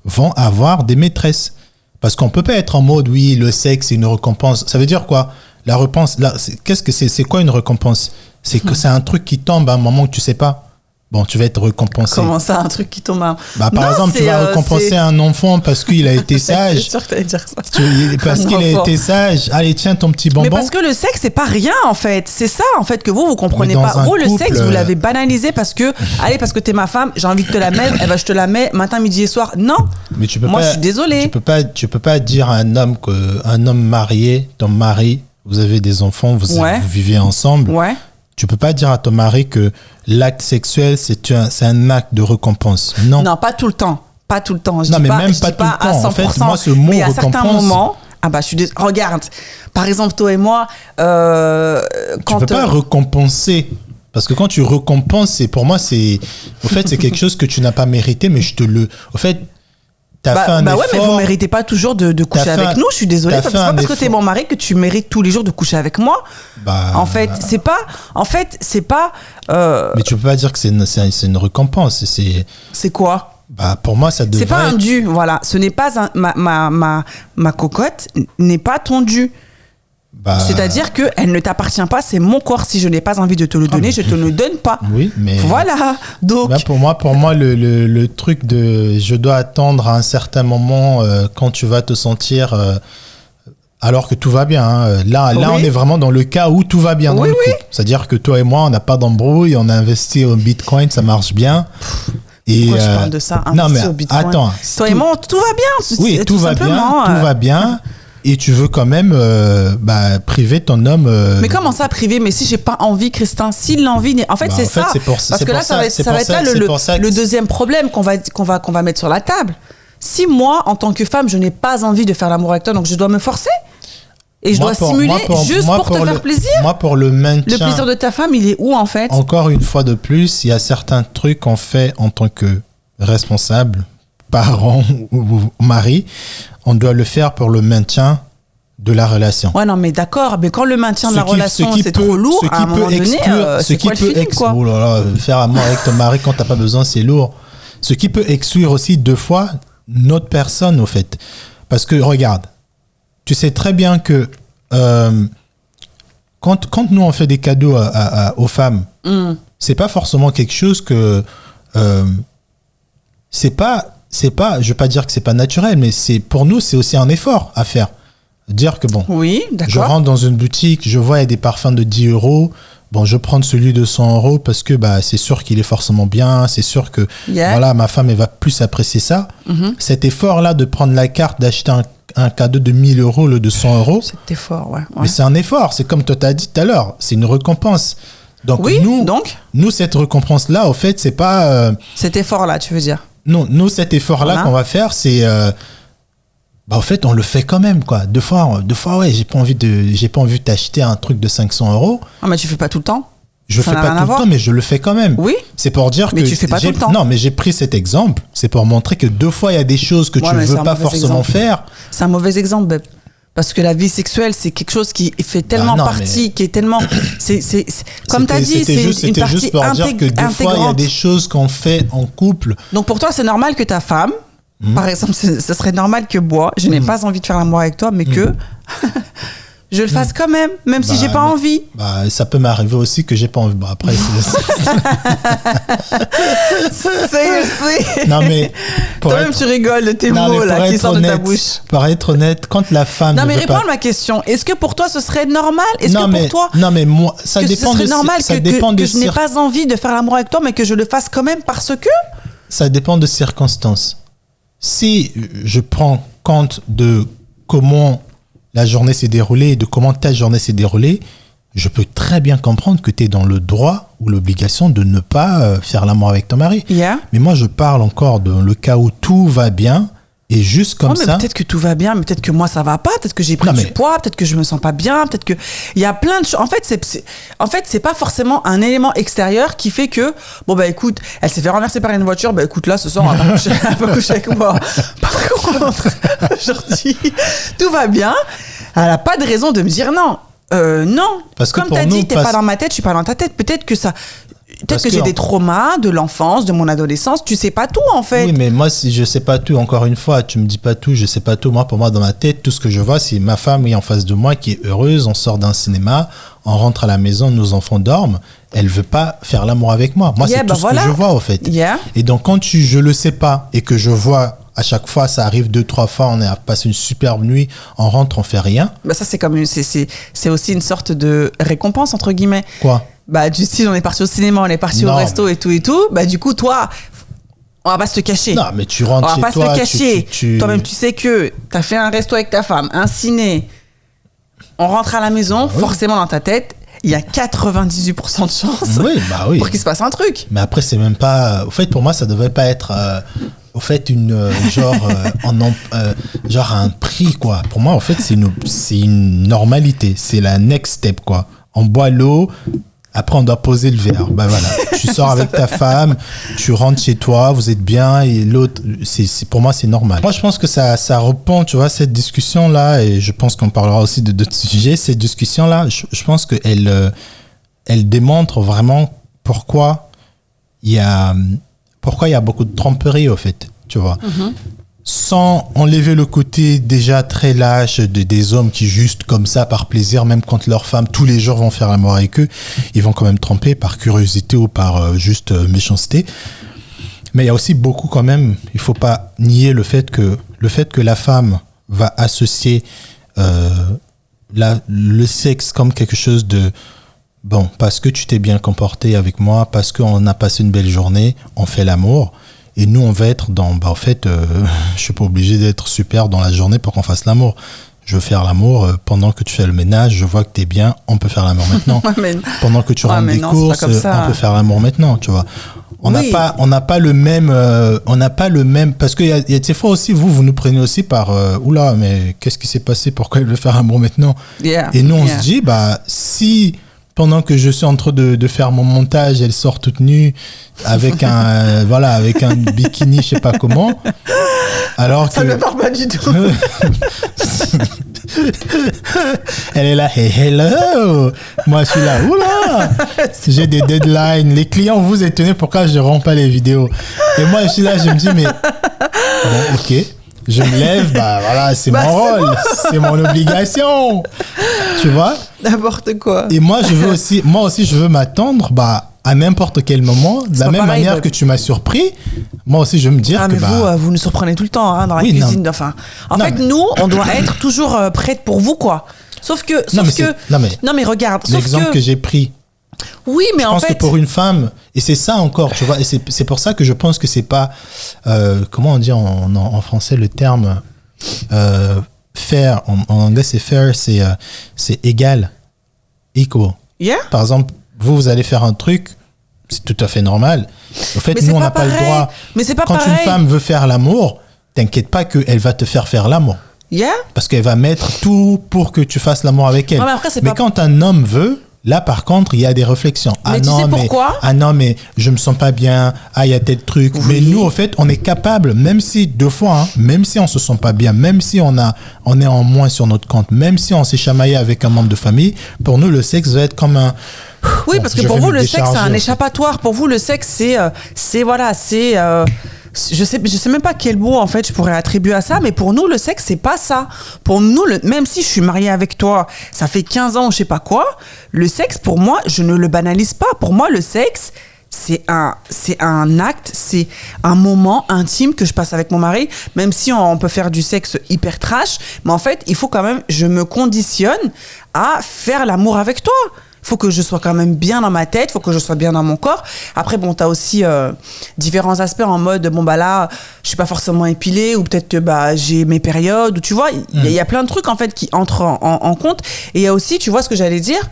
vont avoir des maîtresses. Parce qu'on peut pas être en mode, oui, le sexe, c'est une récompense. Ça veut dire quoi ? La réponse, là, qu'est-ce que c'est ? C'est quoi une récompense ? C'est que c'est un truc qui tombe à un moment que tu sais pas. Bon, tu vas être récompensé. Comment ça, un truc qui tombe à... Par exemple, tu vas récompenser un enfant parce qu'il a été sage. Je suis sûre que tu allais dire ça. Parce qu'il a été sage. Allez, tiens ton petit bonbon. Mais parce que le sexe, c'est pas rien, en fait. C'est ça, en fait, que vous comprenez pas. Vous, le sexe, vous l'avez banalisé parce que, parce que t'es ma femme, j'ai envie de te la mettre, je te la mets matin, midi et soir. Non. Mais tu peux Moi, je suis désolée. Tu peux pas dire à un homme marié, ton mari, vous avez des enfants, vous vivez ensemble. Ouais. Tu peux pas dire à ton mari que l'acte sexuel, c'est un acte de récompense. Non. Non, pas tout le temps. Pas tout le temps. Même pas tout le temps. En fait, moi, ce mot mais à récompense... certains moments... je suis regarde, par exemple, toi et moi... tu peux pas récompenser. Parce que quand tu récompenses, pour moi, c'est quelque chose que tu n'as pas mérité, mais je te le... Au fait, t'as fait un effort... ouais, mais vous méritez pas toujours de coucher avec nous. Je suis désolée. C'est pas parce que t'es mon mari que tu mérites tous les jours de coucher avec moi. En fait, c'est pas... Mais tu peux pas dire que c'est une récompense. C'est quoi ? Pour moi, ça devrait... C'est pas un dû, voilà. Ce n'est pas ma cocotte n'est pas ton dû. C'est-à-dire qu'elle ne t'appartient pas, c'est mon corps. Si je n'ai pas envie de te le donner, je te le donne pas. Oui, mais... Voilà, donc... pour moi le truc de... Je dois attendre à un certain moment quand tu vas te sentir... alors que tout va bien. Hein. Là, on est vraiment dans le cas où tout va bien dans le couple. C'est-à-dire que toi et moi, on n'a pas d'embrouille, on a investi au Bitcoin, ça marche bien. Pourquoi je parle de ça ? Non, mais au Bitcoin. attends. Toi et moi, tout va bien. Oui, tout va bien, tout va bien. Et tu veux quand même priver ton homme... Mais comment ça, priver ? Mais si j'ai pas envie, Christin, s'il l'envie... En fait, c'est ça. Parce que là, ça va être là le deuxième problème qu'on va mettre sur la table. Si moi, en tant que femme, je n'ai pas envie de faire l'amour avec toi, donc je dois me forcer ? Et je dois simuler juste pour te faire plaisir ? Moi, pour le maintien... Le plaisir de ta femme, il est où, en fait ? Encore une fois de plus, il y a certains trucs qu'on fait en tant que responsable, parent ou mari. On doit le faire pour le maintien de la relation. Ouais, non, mais d'accord. Mais quand le maintien de la relation, c'est trop lourd, à un moment donné, c'est quoi le feeling, quoi ? Oh là là, faire amour avec ton mari quand t'as pas besoin, c'est lourd. Ce qui peut exclure aussi 2 fois notre personne, au fait. Parce que, regarde, tu sais très bien que quand nous, on fait des cadeaux aux femmes, c'est pas forcément quelque chose que c'est pas, je veux pas dire que c'est pas naturel, mais pour nous, c'est aussi un effort à faire. Dire que bon, oui, d'accord. Je rentre dans une boutique, je vois il y a des parfums de 10 €. Bon, je prends celui de 100 € parce que c'est sûr qu'il est forcément bien, c'est sûr que voilà, ma femme elle va plus apprécier ça. Cet effort-là de prendre la carte, d'acheter un cadeau de 1 000 € le de 100 €. Cet effort, ouais. Mais c'est un effort, c'est comme toi t'as dit tout à l'heure, c'est une récompense. Donc nous cette récompense-là, au fait, c'est pas cet effort-là, tu veux dire? Non, nous cet effort-là qu'on va faire, c'est en fait, on le fait quand même, quoi. Deux fois, ouais, j'ai pas envie de t'acheter un truc de 500 €. Ah, mais tu fais pas tout le temps? Je fais pas tout le temps, mais je le fais quand même. Oui. C'est pour dire que. Mais tu fais pas tout le temps. Non, mais j'ai pris cet exemple. C'est pour montrer que deux fois, il y a des choses que tu ne veux pas forcément faire. C'est un mauvais exemple, Beb. Parce que la vie sexuelle, c'est quelque chose qui fait tellement partie, qui est tellement. Comme tu as dit, c'est une partie C'était juste pour dire que deux fois, il y a des choses qu'on fait en couple. Donc pour toi, c'est normal que ta femme, par exemple, ce serait normal que moi, je n'ai pas envie de faire l'amour avec toi, mais que je le fasse quand même si j'ai pas envie. Ça peut m'arriver aussi que j'ai pas envie. Après, c'est... Non, mais toi-même, tu rigoles de tes mots là, qui sortent de ta bouche. Pour être honnête, quand la femme. Non, mais réponds à ma question. Est-ce que pour toi, ce serait normal? Est-ce que pour toi. Non, mais moi, ça dépend de. Ce serait normal que je n'ai pas envie de faire l'amour avec toi, mais que je le fasse quand même parce que. Ça dépend de circonstances. Si je prends compte de comment la journée s'est déroulée et de comment ta journée s'est déroulée, je peux très bien comprendre que tu es dans le droit ou l'obligation de ne pas faire l'amour avec ton mari. Yeah. Mais moi, je parle encore dans le cas où tout va bien et juste comme ça... Peut-être que tout va bien, mais peut-être que moi, ça va pas. Peut-être que j'ai pris du poids, peut-être que je me sens pas bien, peut-être que... Il y a plein de choses. En fait, c'est pas forcément un élément extérieur qui fait que, écoute, elle s'est fait renverser par une voiture, écoute, là, ce soir, on va pas coucher avec moi. Par contre, aujourd'hui, tout va bien. Elle a pas de raison de me dire non. Non. Parce que comme tu as dit, t'es pas dans ma tête, je suis pas dans ta tête. Peut-être que j'ai des traumas de l'enfance, de mon adolescence. Tu sais pas tout, en fait. Oui, mais moi, si je sais pas tout, encore une fois, tu me dis pas tout, je sais pas tout. Moi, pour moi, dans ma tête, tout ce que je vois, c'est ma femme est en face de moi, qui est heureuse. On sort d'un cinéma, on rentre à la maison, nos enfants dorment. Elle veut pas faire l'amour avec moi. Moi, c'est tout ce que je vois, au fait. Yeah. Et donc, quand je le sais pas et que je vois... À chaque fois, ça arrive 2-3 fois, on a passé une superbe nuit, on rentre, on fait rien. Ça, c'est comme c'est aussi une sorte de récompense, entre guillemets. Quoi? Du style, on est parti au cinéma, on est parti au resto et tout. Du coup, toi, on va pas se te cacher. Non, mais tu rentres chez toi. On va pas se le cacher. Toi-même, tu sais que t'as fait un resto avec ta femme, un ciné. On rentre à la maison, forcément dans ta tête, il y a 98% de chances pour qu'il se passe un truc. Mais après, c'est même pas... Au fait, pour moi, ça devait pas être... Au fait, genre un prix, quoi. Pour moi, en fait, c'est une normalité. C'est la next step, quoi. On boit l'eau, après, on doit poser le verre. Voilà. Tu sors avec ta femme, tu rentres chez toi, vous êtes bien, et l'autre, pour moi, c'est normal. Moi, je pense que ça répond, tu vois, cette discussion-là, et je pense qu'on parlera aussi de d'autres sujets. Cette discussion-là, je pense qu'elle démontre vraiment pourquoi il y a beaucoup de tromperie, au fait, tu vois. Sans enlever le côté déjà très lâche des hommes qui, juste comme ça, par plaisir, même quand leurs femmes, tous les jours, vont faire l'amour avec eux, ils vont quand même tromper par curiosité ou par juste méchanceté. Mais il y a aussi beaucoup quand même, il faut pas nier le fait que la femme va associer le sexe comme quelque chose de... Bon, parce que tu t'es bien comporté avec moi, parce qu'on a passé une belle journée, on fait l'amour. Et nous, on va être dans... je suis pas obligé d'être super dans la journée pour qu'on fasse l'amour. Je veux faire l'amour pendant que tu fais le ménage, je vois que t'es bien, on peut faire l'amour maintenant. Pendant que tu rentres des courses, on peut faire l'amour maintenant, tu vois. On n'a pas le même... Parce qu'il y a des fois aussi, vous nous prenez aussi par... Oula, mais qu'est-ce qui s'est passé? Pourquoi elle veut faire l'amour maintenant? Et nous, on se dit, si... Pendant que je suis en train de faire mon montage, elle sort toute nue avec avec un bikini, je sais pas comment. Alors que... Ça ne me parle pas du tout. Elle est là, hey, hello. Moi, je suis là, oula. J'ai des deadlines. Les clients, vous étonnez pourquoi je rends pas les vidéos. Et moi, je suis là, je me dis, mais bon, ok. Je me lève, c'est mon rôle, c'est mon obligation, tu vois. N'importe quoi. Et moi aussi, je veux m'attendre, à n'importe quel moment, de la même pareil, manière que tu m'as surpris, moi aussi je vais me dire ah, que mais vous nous surprenez tout le temps dans la cuisine. Enfin, en fait, nous, on doit être toujours prête pour vous, quoi. Sauf que, non mais regarde, l'exemple que j'ai pris. Oui, mais je en pense fait, que pour une femme, et c'est ça encore, tu vois, et c'est pour ça que je pense que c'est pas, comment on dit en français le terme, fair, en anglais c'est fair, c'est égal, equal. Yeah. Par exemple, vous allez faire un truc, c'est tout à fait normal. En fait, mais nous, on n'a pas le droit. Mais c'est pas Quand pareil. une femme veut faire l'amour, t'inquiète pas qu'elle va te faire l'amour. Yeah. Parce qu'elle va mettre tout pour que tu fasses l'amour avec elle. Non, mais après, quand un homme veut, là, par contre, il y a des réflexions. Mais tu sais pourquoi ? Ah non, mais je me sens pas bien. Ah, il y a tel truc. Oui. Mais nous, en fait, on est capable, même si, deux fois, hein, même si on se sent pas bien, même si on est en moins sur notre compte, même si on s'est chamaillé avec un membre de famille, pour nous, le sexe va être comme un... Oui, parce que pour vous, le sexe, c'est un échappatoire. Pour vous, le sexe, c'est je sais même pas quel mot en fait je pourrais attribuer à ça, mais pour nous le sexe c'est pas ça. Pour nous, même si je suis mariée avec toi, ça fait 15 ans, je sais pas quoi, le sexe pour moi, je ne le banalise pas. Pour moi, le sexe c'est un acte, c'est un moment intime que je passe avec mon mari, même si on peut faire du sexe hyper trash, mais en fait, il faut quand même, je me conditionne à faire l'amour avec toi. Il faut que je sois quand même bien dans ma tête, il faut que je sois bien dans mon corps. Après, bon, tu as aussi différents aspects en mode, bon, bah là, je suis pas forcément épilée, ou peut-être que bah, j'ai mes périodes, ou tu vois, il y a plein de trucs en fait qui entrent en compte. Et il y a aussi, tu vois ce que j'allais dire,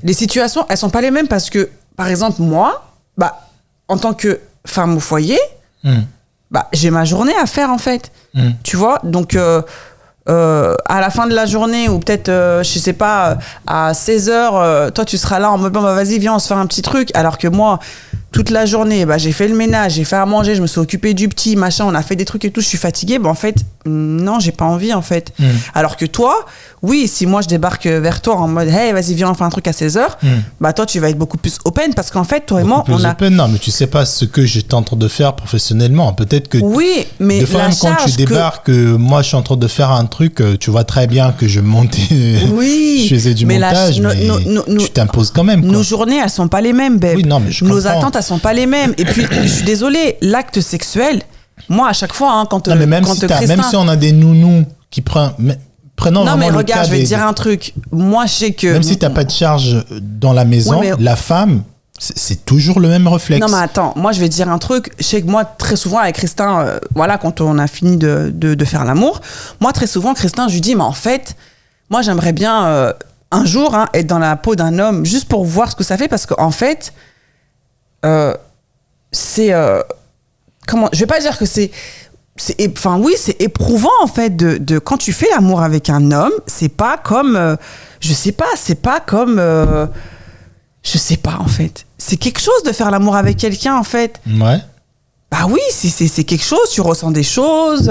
les situations, elles sont pas les mêmes parce que, par exemple, moi, bah, en tant que femme au foyer, bah, j'ai ma journée à faire en fait. Tu vois, donc... à la fin de la journée ou peut-être je sais pas à 16h toi tu seras là en mode bon, bah vas-y viens on se fait un petit truc, alors que moi toute la journée bah, j'ai fait le ménage, j'ai fait à manger, je me suis occupée du petit machin, on a fait des trucs et tout, je suis fatiguée, bah en fait non, j'ai pas envie en fait. Alors que toi, oui, si moi je débarque vers toi en mode hey vas-y viens on fait un truc à 16h, bah toi tu vas être beaucoup plus open parce qu'en fait toi et moi on a open, non mais tu sais pas ce que j'étais en train de faire professionnellement, peut-être que oui, mais des fois même quand tu débarques moi je suis en train de faire un truc, tu vois très bien que je montais oui, je faisais du montage, mais tu t'imposes quand même quoi. Nos journées elles sont pas les mêmes, babe. Oui, non, mais nos attentes elles sont pas les mêmes, et puis je suis désolée, l'acte sexuel, moi à chaque fois hein, quand non, mais même si on a des nounous qui prenons non mais le regarde, je vais te dire un truc, moi je sais que même si t'as pas de charge dans la maison, ouais, mais... la femme c'est toujours le même réflexe. Non mais attends, moi je vais te dire un truc, je sais que moi très souvent avec Christin, voilà, quand on a fini de faire l'amour, moi très souvent Christin je lui dis mais en fait moi j'aimerais bien un jour hein, être dans la peau d'un homme juste pour voir ce que ça fait, parce qu'en fait c'est comment, je vais pas dire que enfin oui, c'est éprouvant en fait de quand tu fais l'amour avec un homme, c'est pas comme je sais pas, c'est pas comme je sais pas en fait. C'est quelque chose de faire l'amour avec quelqu'un en fait. Ouais. Bah oui, c'est quelque chose, tu ressens des choses,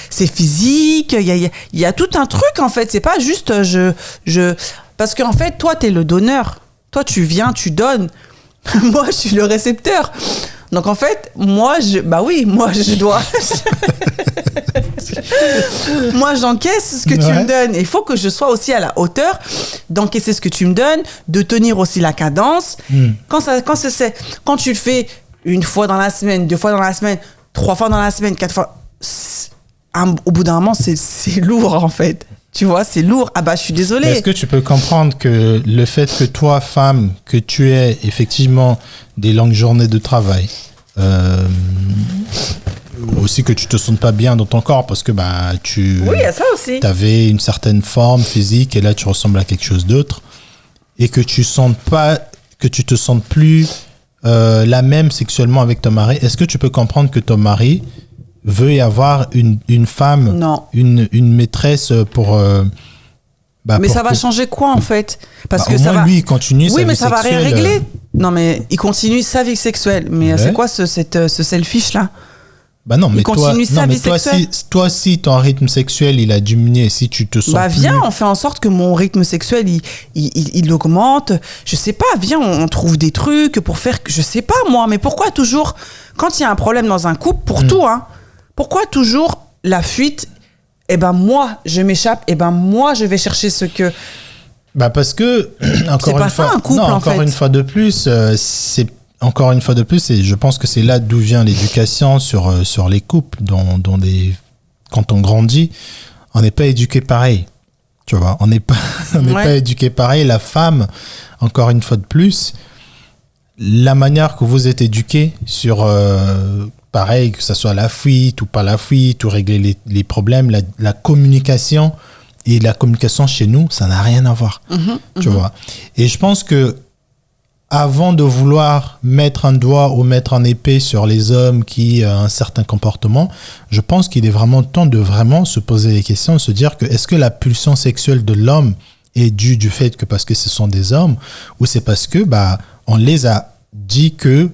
c'est physique, il y a tout un truc en fait, c'est pas juste parce qu'en fait toi t'es le donneur. Toi tu viens, tu donnes. Moi je suis le récepteur. Donc en fait, moi je dois moi quand tu me donnes. Il faut que je sois aussi à la hauteur d'encaisser ce que tu me donnes, de tenir aussi la cadence. Quand tu le fais une fois dans la semaine, 2 fois dans la semaine, 3 fois dans la semaine, 4 fois, au bout d'un moment, c'est lourd en fait. Tu vois, c'est lourd. Ah bah, je suis désolée. Est-ce que tu peux comprendre que le fait que toi, femme, que tu aies effectivement des longues journées de travail, aussi que tu te sentes pas bien dans ton corps parce que bah tu avais une certaine forme physique et là tu ressembles à quelque chose d'autre, et que tu te sentes plus la même sexuellement avec ton mari, est-ce que tu peux comprendre que ton mari veut y avoir une femme, non, une maîtresse pour mais ça va changer quoi en fait? Parce que au ça moins, lui il continue sa vie sexuelle. Oui, mais ça va rien régler. Non mais il continue sa vie sexuelle. Mais c'est quoi ce selfish là? Bah non, mais toi, si ton rythme sexuel il a diminué, si tu te sens viens, on fait en sorte que mon rythme sexuel il augmente. Je sais pas, viens, on trouve des trucs pour faire, je sais pas moi, mais pourquoi toujours, quand il y a un problème dans un couple, pour tout, hein, pourquoi toujours la fuite? Eh ben moi, je m'échappe, eh ben moi, je vais chercher ce que... Bah parce que encore pas une ça, fois, un couple, non, en encore fait. une fois de plus, c'est encore une fois de plus, et je pense que c'est là d'où vient l'éducation sur les couples, quand on grandit, on n'est pas éduqué pareil, tu vois, on n'est pas on n'est Ouais. pas éduqué pareil. La femme, encore une fois de plus, la manière que vous êtes éduqué sur pareil, que ce soit la fuite ou pas la fuite, ou régler les problèmes, la communication. Et la communication chez nous, ça n'a rien à voir. Tu vois. Et je pense que avant de vouloir mettre un doigt ou mettre un épée sur les hommes qui ont un certain comportement, je pense qu'il est vraiment temps de vraiment se poser les questions, se dire que est-ce que la pulsion sexuelle de l'homme est due du fait que parce que ce sont des hommes, ou c'est parce que on les a dit que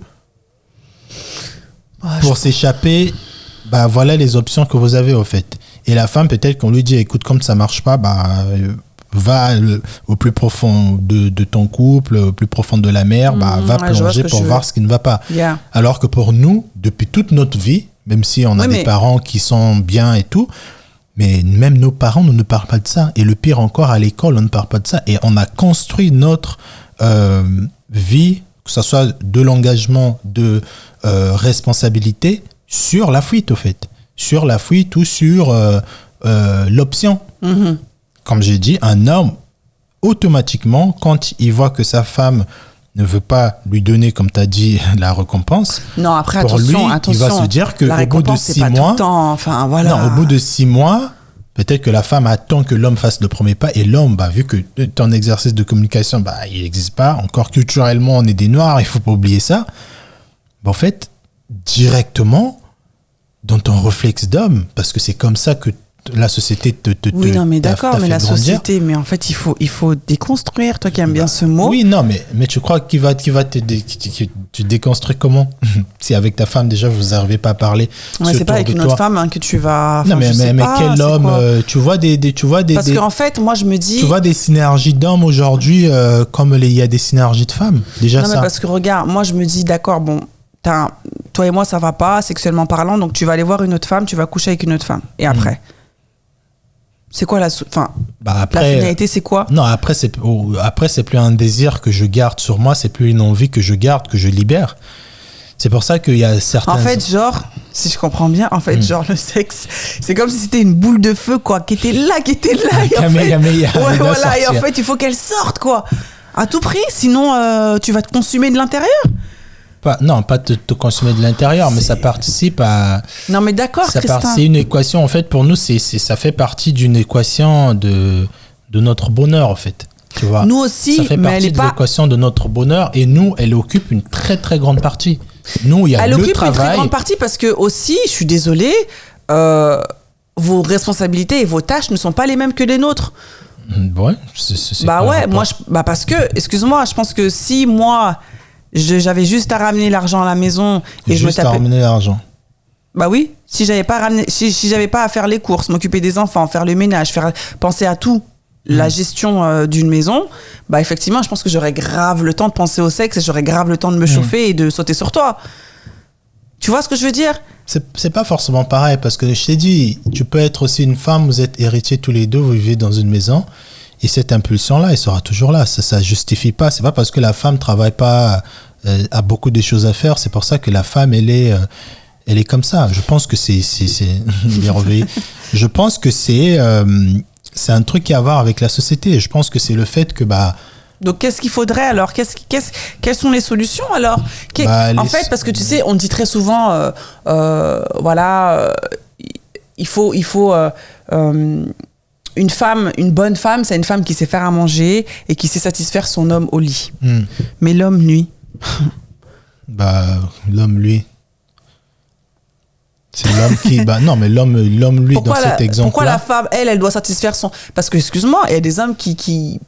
pour s'échapper, voilà les options que vous avez au fait. Et la femme, peut-être qu'on lui dit, écoute, comme ça marche pas, va au plus profond de ton couple, au plus profond de la mer, va plonger pour voir ce qui ne va pas. Yeah. Alors que pour nous, depuis toute notre vie, même si on a des parents qui sont bien et tout, mais même nos parents ne nous parlent pas de ça. Et le pire encore, à l'école, on ne parle pas de ça. Et on a construit notre vie, que ce soit de l'engagement, de responsabilité, sur la fuite, au fait. Sur la fuite ou sur l'option. Comme j'ai dit, un homme, automatiquement, quand il voit que sa femme ne veut pas lui donner, comme tu as dit, la récompense, non, après, pour attention, lui, il va se dire qu'au bout de 6 mois, enfin, voilà. non, au bout de 6 mois, peut-être que la femme attend que l'homme fasse le premier pas, et l'homme, vu que ton exercice de communication, il n'existe pas, encore culturellement, on est des Noirs, il ne faut pas oublier ça, en fait, directement, dans ton réflexe d'homme, parce que c'est comme ça que la société oui, non, mais d'accord, mais la grandir. société, mais en fait, il faut déconstruire, toi qui aimes bien ce mot. Oui, non, mais tu crois qu'il va tu déconstruis comment? Si avec ta femme, déjà, vous n'arrivez pas à parler. Ouais, c'est pas avec une autre femme que tu vas. Non, mais quel homme, tu vois des. Parce qu'en fait, moi, je me dis. Tu vois des synergies d'hommes aujourd'hui, comme il y a des synergies de femmes. Déjà, non, mais parce que regarde, moi, je me dis, d'accord, bon. Toi et moi, ça va pas, sexuellement parlant, donc tu vas aller voir une autre femme, tu vas coucher avec une autre femme. Et après c'est quoi la finalité, c'est quoi? Non, après c'est plus un désir que je garde sur moi, c'est plus une envie que je garde, que je libère. C'est pour ça qu'il y a certains... En fait, genre, si je comprends bien, genre le sexe, c'est comme si c'était une boule de feu, quoi, qui était là. Ouais, voilà, et en fait, il faut qu'elle sorte, quoi. À tout prix, sinon tu vas te consumer de l'intérieur. Pas te consumer de l'intérieur, mais ça participe à... Non, mais d'accord, Christin. C'est une équation, en fait, pour nous, ça fait partie d'une équation de notre bonheur, en fait. Tu vois. Nous aussi, ça fait mais partie elle est de pas... l'équation de notre bonheur, et nous, elle occupe une très, très grande partie. Nous, il y a le travail... Elle occupe une très grande partie parce que, aussi, je suis désolée, vos responsabilités et vos tâches ne sont pas les mêmes que les nôtres. Ouais, c'est ouais, moi, parce que, excuse-moi, je pense que si moi... J'avais juste à ramener l'argent à la maison et je me tapais. Juste à ramener l'argent. Bah oui, si j'avais pas à faire les courses, m'occuper des enfants, faire le ménage, penser à tout, la gestion d'une maison, effectivement, je pense que j'aurais grave le temps de penser au sexe et j'aurais grave le temps de me chauffer et de sauter sur toi. Tu vois ce que je veux dire? C'est pas forcément pareil parce que je t'ai dit, tu peux être aussi une femme, vous êtes héritiers tous les deux, vous vivez dans une maison. Et cette impulsion-là, elle sera toujours là. Ça justifie pas. C'est pas parce que la femme travaille pas, a beaucoup de choses à faire. C'est pour ça que la femme, elle est comme ça. Je pense que c'est Je pense que c'est un truc qui a à voir avec la société. Je pense que c'est le fait que Donc, qu'est-ce qu'il faudrait alors? Quelles sont les solutions alors? En fait, parce que tu sais, on dit très souvent, il faut une bonne femme, c'est une femme qui sait faire à manger et qui sait satisfaire son homme au lit. Mais l'homme, lui... l'homme, lui... C'est l'homme qui... non, mais l'homme, lui, dans cet exemple-là... Pourquoi la femme, elle doit satisfaire son... Parce que, excuse-moi, il y a des hommes qui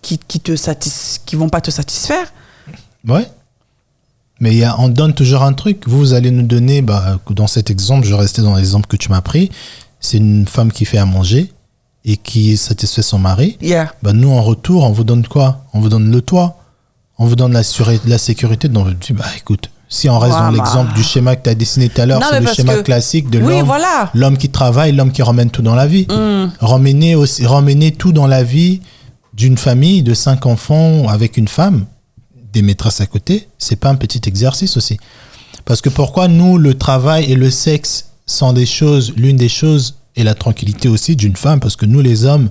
vont pas te satisfaire. Ouais. Mais on donne toujours un truc. Vous allez nous donner... dans cet exemple, je vais rester dans l'exemple que tu m'as pris. C'est une femme qui fait à manger et qui satisfait son mari, nous, en retour, on vous donne quoi? On vous donne le toit, on vous donne la sécurité. Donc, je dis, écoute, si on reste dans l'exemple du schéma que tu as dessiné tout à l'heure, c'est le schéma classique de l'homme, l'homme qui travaille, l'homme qui ramène tout dans la vie. Ramener tout dans la vie, d'une famille de 5 enfants avec une femme, des maîtresses à côté, c'est pas un petit exercice aussi. Parce que pourquoi nous, le travail et le sexe sont l'une des choses, et la tranquillité aussi d'une femme, parce que nous, les hommes,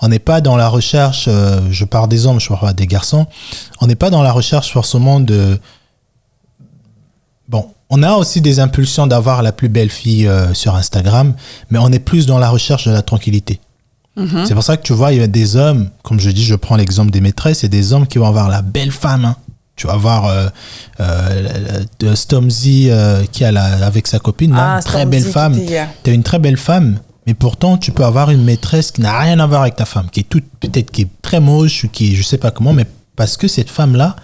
on n'est pas dans la recherche, je parle des hommes, je parle pas des garçons, on n'est pas dans la recherche forcément de... Bon, on a aussi des impulsions d'avoir la plus belle fille sur Instagram, mais on est plus dans la recherche de la tranquillité. Mm-hmm. C'est pour ça que tu vois, il y a des hommes, comme je dis, je prends l'exemple des maîtresses, il y a des hommes qui vont avoir la belle femme, hein. Tu vas voir Stormzy qui avec sa copine, là, une très belle femme. Tu as une très belle femme, mais pourtant tu peux avoir une maîtresse qui n'a rien à voir avec ta femme, qui est peut-être qui est très moche, ou qui je sais pas comment, mais parce que cette femme-là,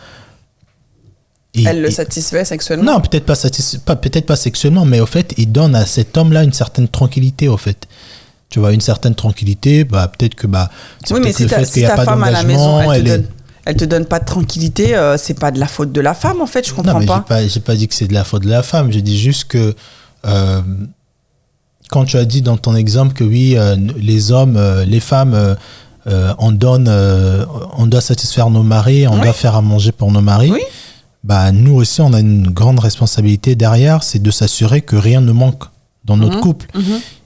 elle le satisfait sexuellement. Non, peut-être pas sexuellement, mais au fait, il donne à cet homme-là une certaine tranquillité, au fait. Tu vois, une certaine tranquillité, peut-être que c'est oui, peut-être mais le fait qu'il n'y a pas d'engagement, elle te donne pas de tranquillité, c'est pas de la faute de la femme en fait, je comprends pas. J'ai pas dit que c'est de la faute de la femme, j'ai dit juste que quand tu as dit dans ton exemple que oui, les hommes, les femmes, on doit satisfaire nos maris, on doit faire à manger pour nos maris. Oui. Nous aussi, on a une grande responsabilité derrière, c'est de s'assurer que rien ne manque dans notre couple.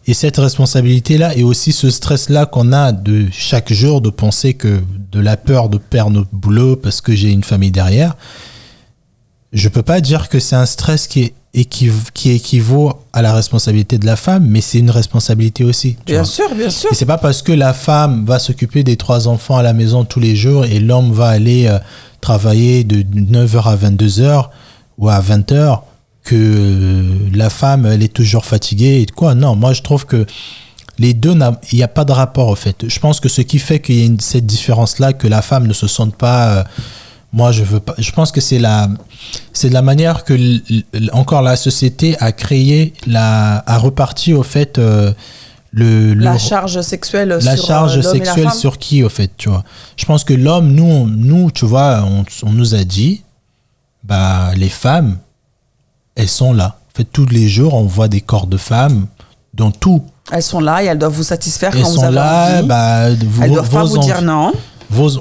Et cette responsabilité-là et aussi ce stress-là qu'on a de chaque jour de penser que de la peur de perdre notre boulot parce que j'ai une famille derrière, je peux pas dire que c'est un stress qui équivaut à la responsabilité de la femme, mais c'est une responsabilité aussi. Bien sûr. Et c'est pas parce que la femme va s'occuper des 3 enfants à la maison tous les jours et l'homme va aller travailler de 9h à 22h ou à 20h que la femme, elle est toujours fatiguée et quoi. Non, moi, je trouve que les deux, il n'y a pas de rapport, en fait. Je pense que ce qui fait qu'il y a cette différence-là, que la femme ne se sente pas... moi, je veux pas... Je pense que c'est de la manière que, encore, la société a créé, a reparti, au fait... la charge sexuelle sur qui, au fait, tu vois. Je pense que l'homme, nous, tu vois, on nous a dit, les femmes, elles sont là. En fait, tous les jours, on voit des corps de femmes dans tout. Elles sont là et elles doivent vous satisfaire quand vous avez envie. Elles ne doivent pas vous dire non. Vos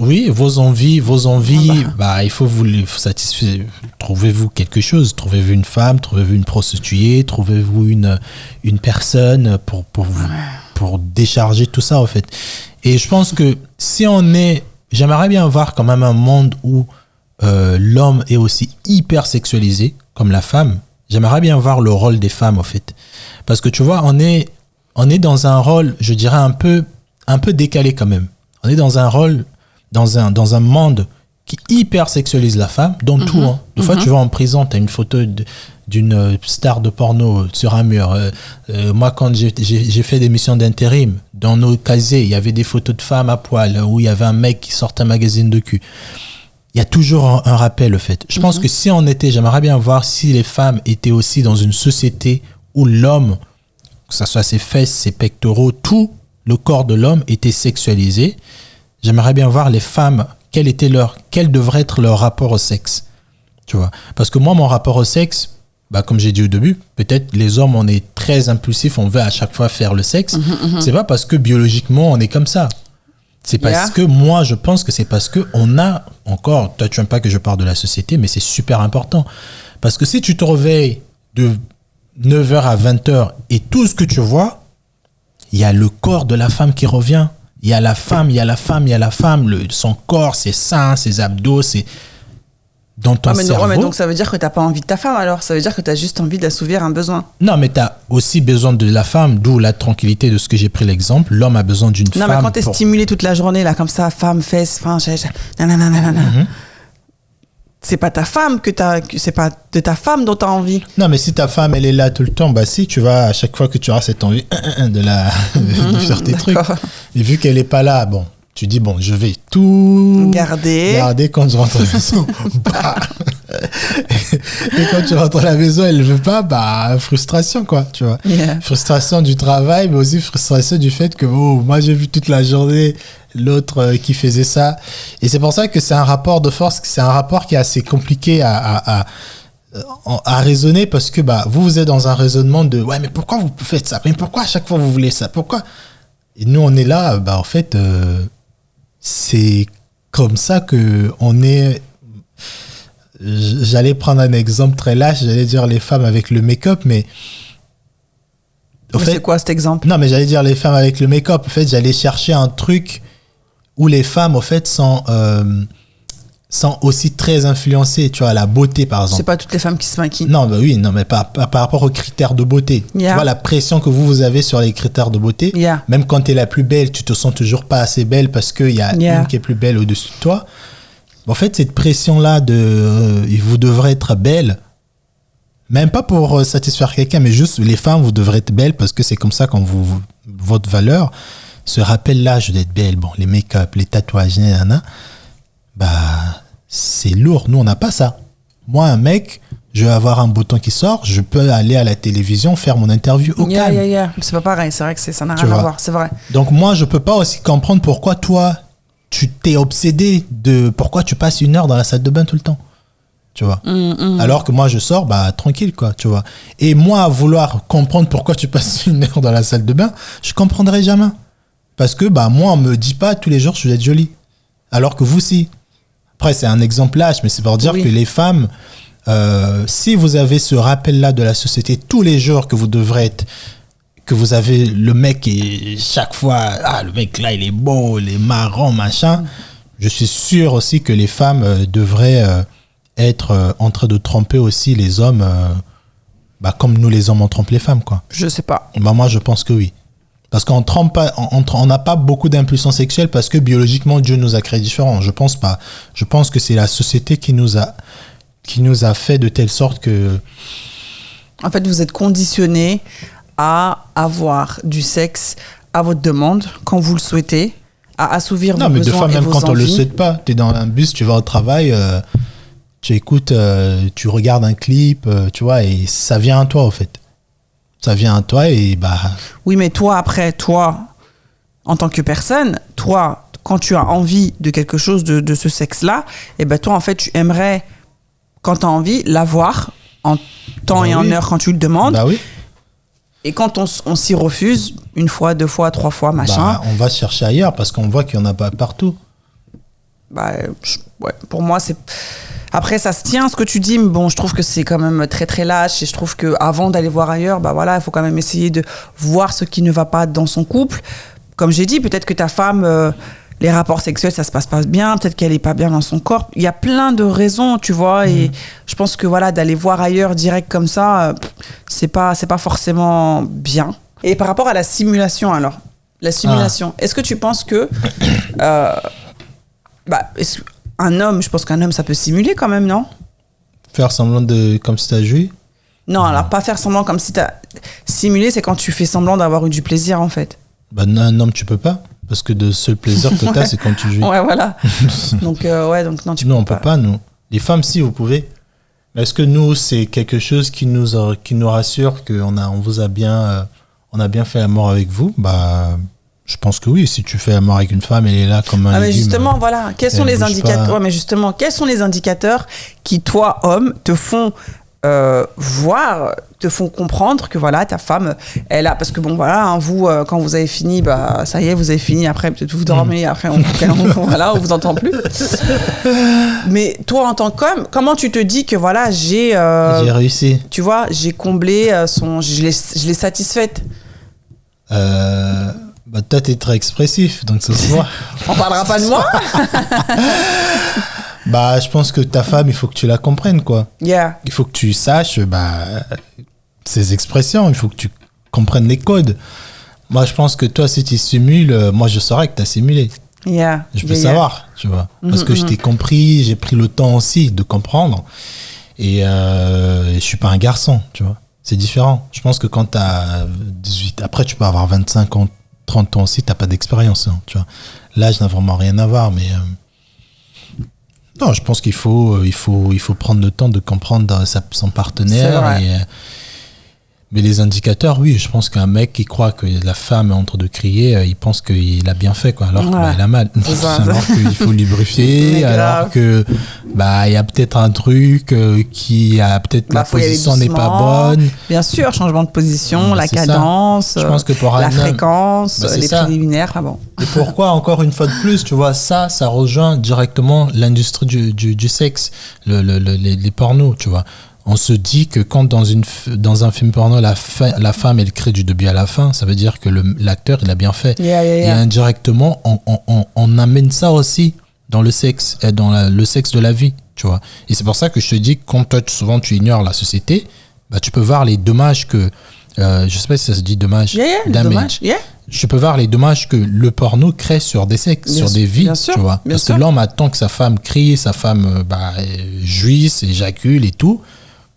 envies, il faut vous satisfaire. Trouvez-vous quelque chose. Trouvez-vous une femme, trouvez-vous une prostituée, trouvez-vous une personne pour décharger tout ça, en fait. Et je pense que j'aimerais bien voir quand même un monde où l'homme est aussi hyper sexualisé comme la femme. J'aimerais bien voir le rôle des femmes, en fait. Parce que tu vois, on est dans un rôle, je dirais, un peu décalé quand même. On est dans un rôle, dans un monde qui hyper sexualise la femme, dans tout. Hein. Des fois, tu vas en prison, tu as une photo d'une star de porno sur un mur. Moi, quand j'ai fait des missions d'intérim, dans nos casiers, il y avait des photos de femmes à poil, où il y avait un mec qui sortait un magazine de cul. Il y a toujours un rappel, en fait. Je pense que j'aimerais bien voir si les femmes étaient aussi dans une société où l'homme, que ce soit ses fesses, ses pectoraux, tout le corps de l'homme était sexualisé. J'aimerais bien voir les femmes, quel devrait être leur rapport au sexe. Tu vois. Parce que moi, mon rapport au sexe, comme j'ai dit au début, peut-être les hommes, on est très impulsifs, on veut à chaque fois faire le sexe. C'est pas parce que biologiquement, on est comme ça. C'est parce que moi, je pense que c'est parce que on a encore, toi tu n'aimes pas que je parle de la société, mais c'est super important. Parce que si tu te réveilles de 9h à 20h et tout ce que tu vois, il y a le corps de la femme qui revient. Il y a la femme, son corps, ses seins, ses abdos, dans ton cerveau. Mais donc ça veut dire que tu n'as pas envie de ta femme alors. Ça veut dire que tu as juste envie d'assouvir un besoin. Non, mais tu as aussi besoin de la femme, d'où la tranquillité de ce que j'ai pris l'exemple. L'homme a besoin d'une femme. Non, mais quand tu es stimulé toute la journée, là, comme ça, femme, fesse, c'est pas ta femme c'est pas de ta femme dont tu as envie. Non, mais si ta femme, elle est là tout le temps, si, tu vas, à chaque fois que tu auras cette envie de faire tes trucs. Et vu qu'elle est pas là, tu dis, je vais tout garder quand je rentre à la maison. Et quand tu rentres à la maison, elle ne veut pas, frustration, quoi, tu vois. Yeah. Frustration du travail, mais aussi frustration du fait que, moi, j'ai vu toute la journée l'autre qui faisait ça. Et c'est pour ça que c'est un rapport de force, c'est un rapport qui est assez compliqué à raisonner parce que, vous êtes dans un raisonnement de, ouais, mais pourquoi vous faites ça? Mais pourquoi à chaque fois vous voulez ça? Pourquoi? Et nous, on est là, en fait, c'est comme ça que on est. J'allais prendre un exemple très lâche, j'allais dire les femmes avec le make-up, mais c'est quoi cet exemple? Non, mais j'allais dire les femmes avec le make-up. En fait, j'allais chercher un truc où les femmes, en fait, sont aussi très influencées. Tu vois, la beauté, par exemple. C'est pas toutes les femmes qui se maquillent. Non, bah oui, non, mais par rapport aux critères de beauté. Yeah. Tu vois, la pression que vous avez sur les critères de beauté. Yeah. Même quand tu es la plus belle, tu te sens toujours pas assez belle parce qu'il y a une qui est plus belle au-dessus de toi. En fait, cette pression-là de vous devrez être belle, même pas pour satisfaire quelqu'un, mais juste les femmes, vous devrez être belles parce que c'est comme ça quand votre valeur se rappelle l'âge d'être belle. Bon, les make-up, les tatouages, bah, c'est lourd. Nous, on n'a pas ça. Moi, un mec, je vais avoir un bouton qui sort, je peux aller à la télévision, faire mon interview au calme. C'est pas pareil, c'est vrai que ça n'a rien à voir, c'est vrai. Donc moi, je peux pas aussi comprendre pourquoi toi, tu t'es obsédé de pourquoi tu passes 1 heure dans la salle de bain tout le temps. Tu vois. Alors que moi, je sors, bah, tranquille, quoi, tu vois. Et moi, à vouloir comprendre pourquoi tu passes 1 heure dans la salle de bain, je comprendrai jamais. Parce que, bah, moi, on me dit pas tous les jours, je vais être jolie. Alors que vous, si. Après, c'est un exemple lâche, mais c'est pour dire que les femmes, si vous avez ce rappel-là de la société tous les jours que vous devrez être, que vous avez le mec et chaque fois, le mec là, il est beau, il est marrant, machin. Je suis sûr aussi que les femmes devraient être en train de tromper aussi les hommes, comme nous les hommes on trompe les femmes, quoi. Je sais pas. Bah, moi, je pense que oui. Parce qu'on trompe pas, on n'a pas beaucoup d'impulsion sexuelle parce que biologiquement, Dieu nous a créés différents. Je pense pas. Je pense que c'est la société qui nous a fait de telle sorte que... En fait, vous êtes conditionnés à avoir du sexe à votre demande, quand vous le souhaitez, à assouvir vos besoins et vos envies. Non, mais des fois, même quand on le souhaite pas, tu es dans un bus, tu vas au travail, tu écoutes, tu regardes un clip, tu vois, et ça vient à toi, en fait. Ça vient à toi et bah... Oui, mais toi, en tant que personne, toi, quand tu as envie de quelque chose de ce sexe-là, et ben toi, en fait, tu aimerais, quand tu as envie, l'avoir en temps et en heure quand tu le demandes. Bah oui. Et quand on s'y refuse, 1 fois, 2 fois, 3 fois, machin... on va chercher ailleurs parce qu'on voit qu'il n'y en a pas partout. Pour moi, c'est... Après, ça se tient, ce que tu dis, mais bon, je trouve que c'est quand même très, très lâche. Et je trouve qu'avant d'aller voir ailleurs, il faut quand même essayer de voir ce qui ne va pas dans son couple. Comme j'ai dit, peut-être que ta femme, les rapports sexuels, ça se passe pas bien. Peut-être qu'elle est pas bien dans son corps. Il y a plein de raisons, tu vois. Et je pense que d'aller voir ailleurs direct comme ça, c'est pas forcément bien. Et par rapport à la simulation, alors, est-ce que tu penses que... un homme, je pense qu'un homme, ça peut simuler quand même, non? Faire semblant comme si t'as joué? Non, alors pas faire semblant comme si t'as... Simuler, c'est quand tu fais semblant d'avoir eu du plaisir, en fait. Un homme, tu peux pas. Parce que le seul plaisir que t'as, c'est quand tu joues. Ouais, voilà. donc non, tu peux pas. Nous, on peut pas, nous. Les femmes, si, vous pouvez. Est-ce que nous, c'est quelque chose qui nous rassure qu'on vous a bien... on a bien fait l'amour avec vous? Je pense que oui, si tu fais l'amour avec une femme, elle est là comme un légume. Mais justement, voilà, quels sont les indicateurs? Ouais, mais justement, quels sont les indicateurs qui, toi, homme, te font voir, te font comprendre que voilà, ta femme, elle a... Parce que bon, voilà, vous, quand vous avez fini, ça y est, vous avez fini, après, peut-être vous dormez, après, on vous entend plus. Mais toi, en tant qu'homme, comment tu te dis que voilà, j'ai réussi. Tu vois, j'ai comblé je l'ai satisfaite. Toi, t'es très expressif, donc ça se voit. On parlera pas de moi. Je pense que ta femme, il faut que tu la comprennes, quoi. Yeah. Il faut que tu saches ses expressions, il faut que tu comprennes les codes. Moi, je pense que toi, si tu simules, moi, je saurais que tu as simulé. Yeah. Je peux savoir, tu vois. Parce que je t'ai compris, j'ai pris le temps aussi de comprendre. Et je suis pas un garçon, tu vois. C'est différent. Je pense que quand tu as 18, après, tu peux avoir 25 ans, 30 ans aussi, tu n'as pas d'expérience, hein, tu vois. L'âge n'a vraiment rien à voir, mais non, je pense qu'il faut prendre le temps de comprendre son partenaire. Mais les indicateurs, oui, je pense qu'un mec qui croit que la femme est en train de crier, il pense qu'il a bien fait, quoi, alors qu'il a mal. Alors qu'il faut lubrifier, alors que il y a peut-être un truc qui a peut-être la position n'est pas bonne. Bien sûr, changement de position, la cadence, je pense que pour la fréquence, les préliminaires. Bon. Et pourquoi, encore une fois de plus, tu vois, ça rejoint directement l'industrie du sexe, les pornos, tu vois. On se dit que quand dans un film porno, la femme, elle crée du début à la fin, ça veut dire que l'acteur, il a bien fait. Et indirectement, on amène ça aussi dans le sexe, dans le sexe de la vie, tu vois. Et c'est pour ça que je te dis que quand toi, souvent, tu ignores la société, tu peux voir les dommages que... je sais pas si ça se dit dommage. Dommage. Je peux voir les dommages que le porno crée sur des sexes, sur des vies, tu vois. Parce que l'homme attend que sa femme crie, sa femme jouisse, éjacule et tout.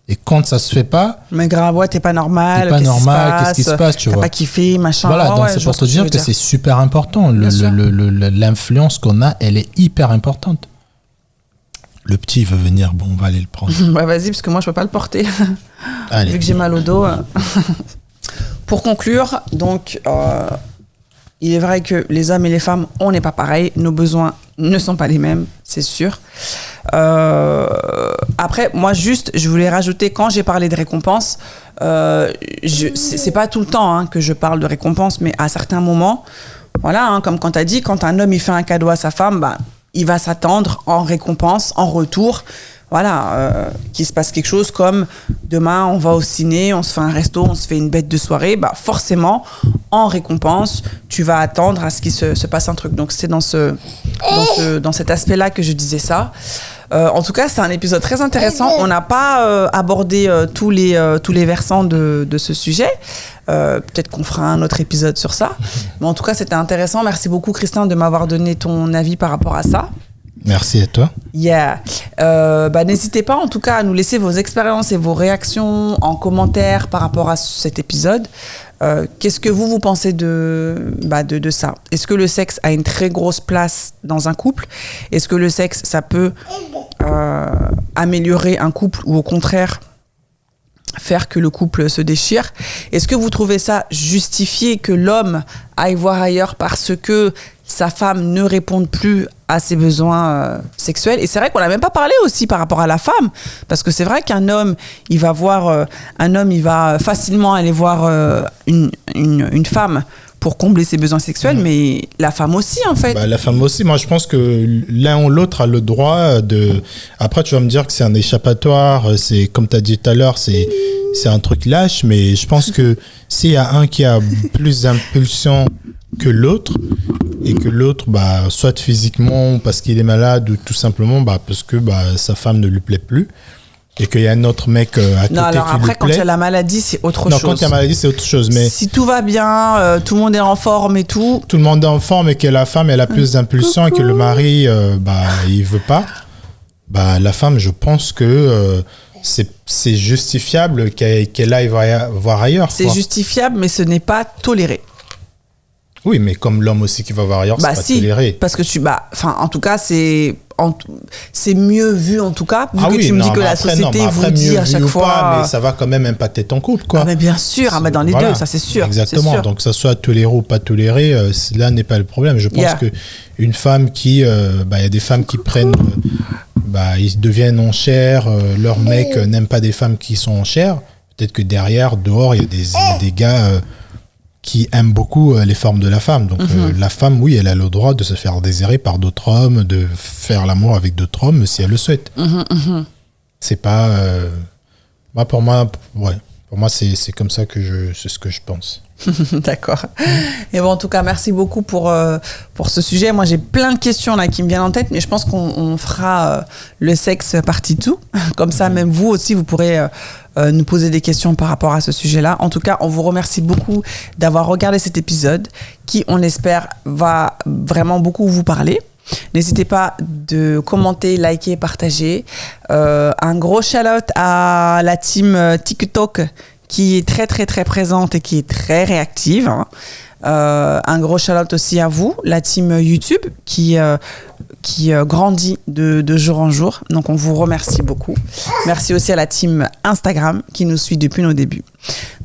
Et quand ça se fait pas... Mais grave, ouais, t'es pas normal. Qu'est-ce qui se passe, tu vois. T'as pas kiffé, machin. Voilà, donc c'est pour te dire que c'est super important. L'influence qu'on a, elle est hyper importante. Le petit veut venir, bon, on va aller le prendre. Ouais, vas-y, parce que moi, je peux pas le porter. Allez. Vu que j'ai mal au dos. Pour conclure, donc, il est vrai que les hommes et les femmes, on n'est pas pareil. Nos besoins ne sont pas les mêmes, c'est sûr. Après, moi, je voulais rajouter, quand j'ai parlé de récompense, c'est pas tout le temps que je parle de récompense, mais à certains moments, voilà, comme quand tu as dit, quand un homme il fait un cadeau à sa femme, il va s'attendre en récompense, en retour, voilà, qu'il se passe quelque chose comme demain on va au ciné, on se fait un resto, on se fait une bête de soirée, forcément en récompense tu vas attendre à ce qu'il se passe un truc. Donc c'est dans cet aspect-là que je disais ça. En tout cas, c'est un épisode très intéressant. On n'a pas abordé tous les versants de ce sujet. Peut-être qu'on fera un autre épisode sur ça. Mais en tout cas, c'était intéressant. Merci beaucoup, Christin, de m'avoir donné ton avis par rapport à ça. Merci à toi. Yeah. N'hésitez pas, en tout cas, à nous laisser vos expériences et vos réactions en commentaire par rapport à cet épisode. Qu'est-ce que vous pensez de ça? Est-ce que le sexe a une très grosse place dans un couple? Est-ce que le sexe, ça peut améliorer un couple ou au contraire faire que le couple se déchire? Est-ce que vous trouvez ça justifié que l'homme aille voir ailleurs parce que sa femme ne réponde plus à ses besoins sexuels? Et c'est vrai qu'on n'a même pas parlé aussi par rapport à la femme, parce que c'est vrai qu'un homme, il va facilement aller voir une femme pour combler ses besoins sexuels, mais la femme aussi, en fait. La femme aussi. Moi, je pense que l'un ou l'autre a le droit de... Après, tu vas me dire que c'est un échappatoire, c'est, comme tu as dit tout à l'heure, c'est un truc lâche, mais je pense que s'il y a un qui a plus d'impulsion que l'autre, et que l'autre, soit physiquement, parce qu'il est malade, ou tout simplement parce que sa femme ne lui plaît plus, et qu'il y a un autre mec à côté qui lui plaît. Non, alors après, quand il y a la maladie, c'est autre chose. Non, quand il y a la maladie, c'est autre chose. Mais si tout va bien, tout le monde est en forme et tout. Tout le monde est en forme et que la femme, elle a plus d'impulsion et que le mari, il veut pas. La femme, je pense que c'est justifiable qu'elle aille voir ailleurs. C'est justifiable, mais ce n'est pas toléré. Oui, mais comme l'homme aussi qui va voir ailleurs, c'est pas toléré. Parce que en tout cas, c'est mieux vu, en tout cas, vu que tu me dis que la société vous dit à chaque fois... Pas, mais ça va quand même impacter ton couple, quoi. Mais bien sûr, dans les deux, ça c'est sûr. Exactement, c'est sûr. Donc que ça soit toléré ou pas toléré, là n'est pas le problème. Je pense qu'une femme qui... y a des femmes qui prennent... ils deviennent en chair, leur mec n'aime pas des femmes qui sont en chair. Peut-être que derrière, dehors, il y a des gars... qui aiment beaucoup les formes de la femme. Donc la femme, oui, elle a le droit de se faire désirer par d'autres hommes, de faire l'amour avec d'autres hommes si elle le souhaite. C'est pas... pour moi, c'est comme ça que c'est ce que je pense. D'accord. Et en tout cas, merci beaucoup pour ce sujet. Moi, j'ai plein de questions là qui me viennent en tête, mais je pense qu'on fera le sexe partie 2. Comme ça, même vous aussi, vous pourrez nous poser des questions par rapport à ce sujet-là. En tout cas, on vous remercie beaucoup d'avoir regardé cet épisode qui, on l'espère, va vraiment beaucoup vous parler. N'hésitez pas de commenter, liker, partager. Un gros shout-out à la team TikTok qui est très, très, très présente et qui est très réactive. Un gros shout-out aussi à vous, la team YouTube qui grandit de jour en jour. Donc, on vous remercie beaucoup. Merci aussi à la team Instagram qui nous suit depuis nos débuts.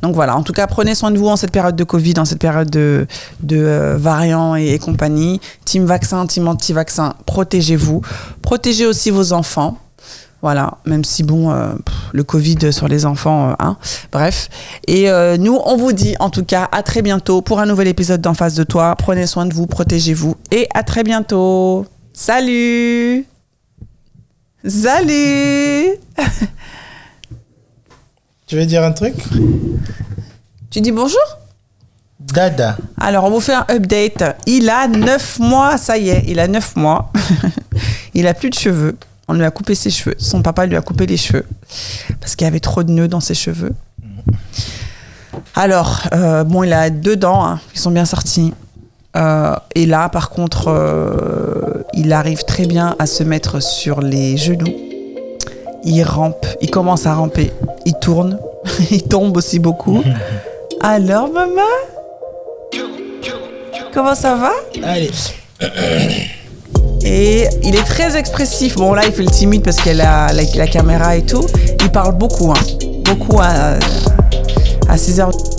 Donc, voilà. En tout cas, prenez soin de vous en cette période de Covid, en cette période de variants et compagnie. Team vaccin, team anti-vaccin, protégez-vous. Protégez aussi vos enfants. Voilà, même si bon, le Covid sur les enfants, bref. Et nous, on vous dit en tout cas à très bientôt pour un nouvel épisode d'En face de toi. Prenez soin de vous, protégez-vous et à très bientôt. Salut! Salut! Tu veux dire un truc? Tu dis bonjour? Dada. Alors, on vous fait un update. Il a 9 mois, ça y est, il a 9 mois. Il a plus de cheveux. On lui a coupé ses cheveux. Son papa lui a coupé les cheveux parce qu'il y avait trop de nœuds dans ses cheveux. Alors, bon, il a 2 dents, ils sont bien sortis. Et là, par contre, il arrive très bien à se mettre sur les genoux. Il rampe, il commence à ramper. Il tourne, il tombe aussi beaucoup. Alors, maman? Comment ça va? Allez. Et il est très expressif. Bon, là, il fait le timide parce qu'il a la caméra et tout. Il parle beaucoup, beaucoup à 6h.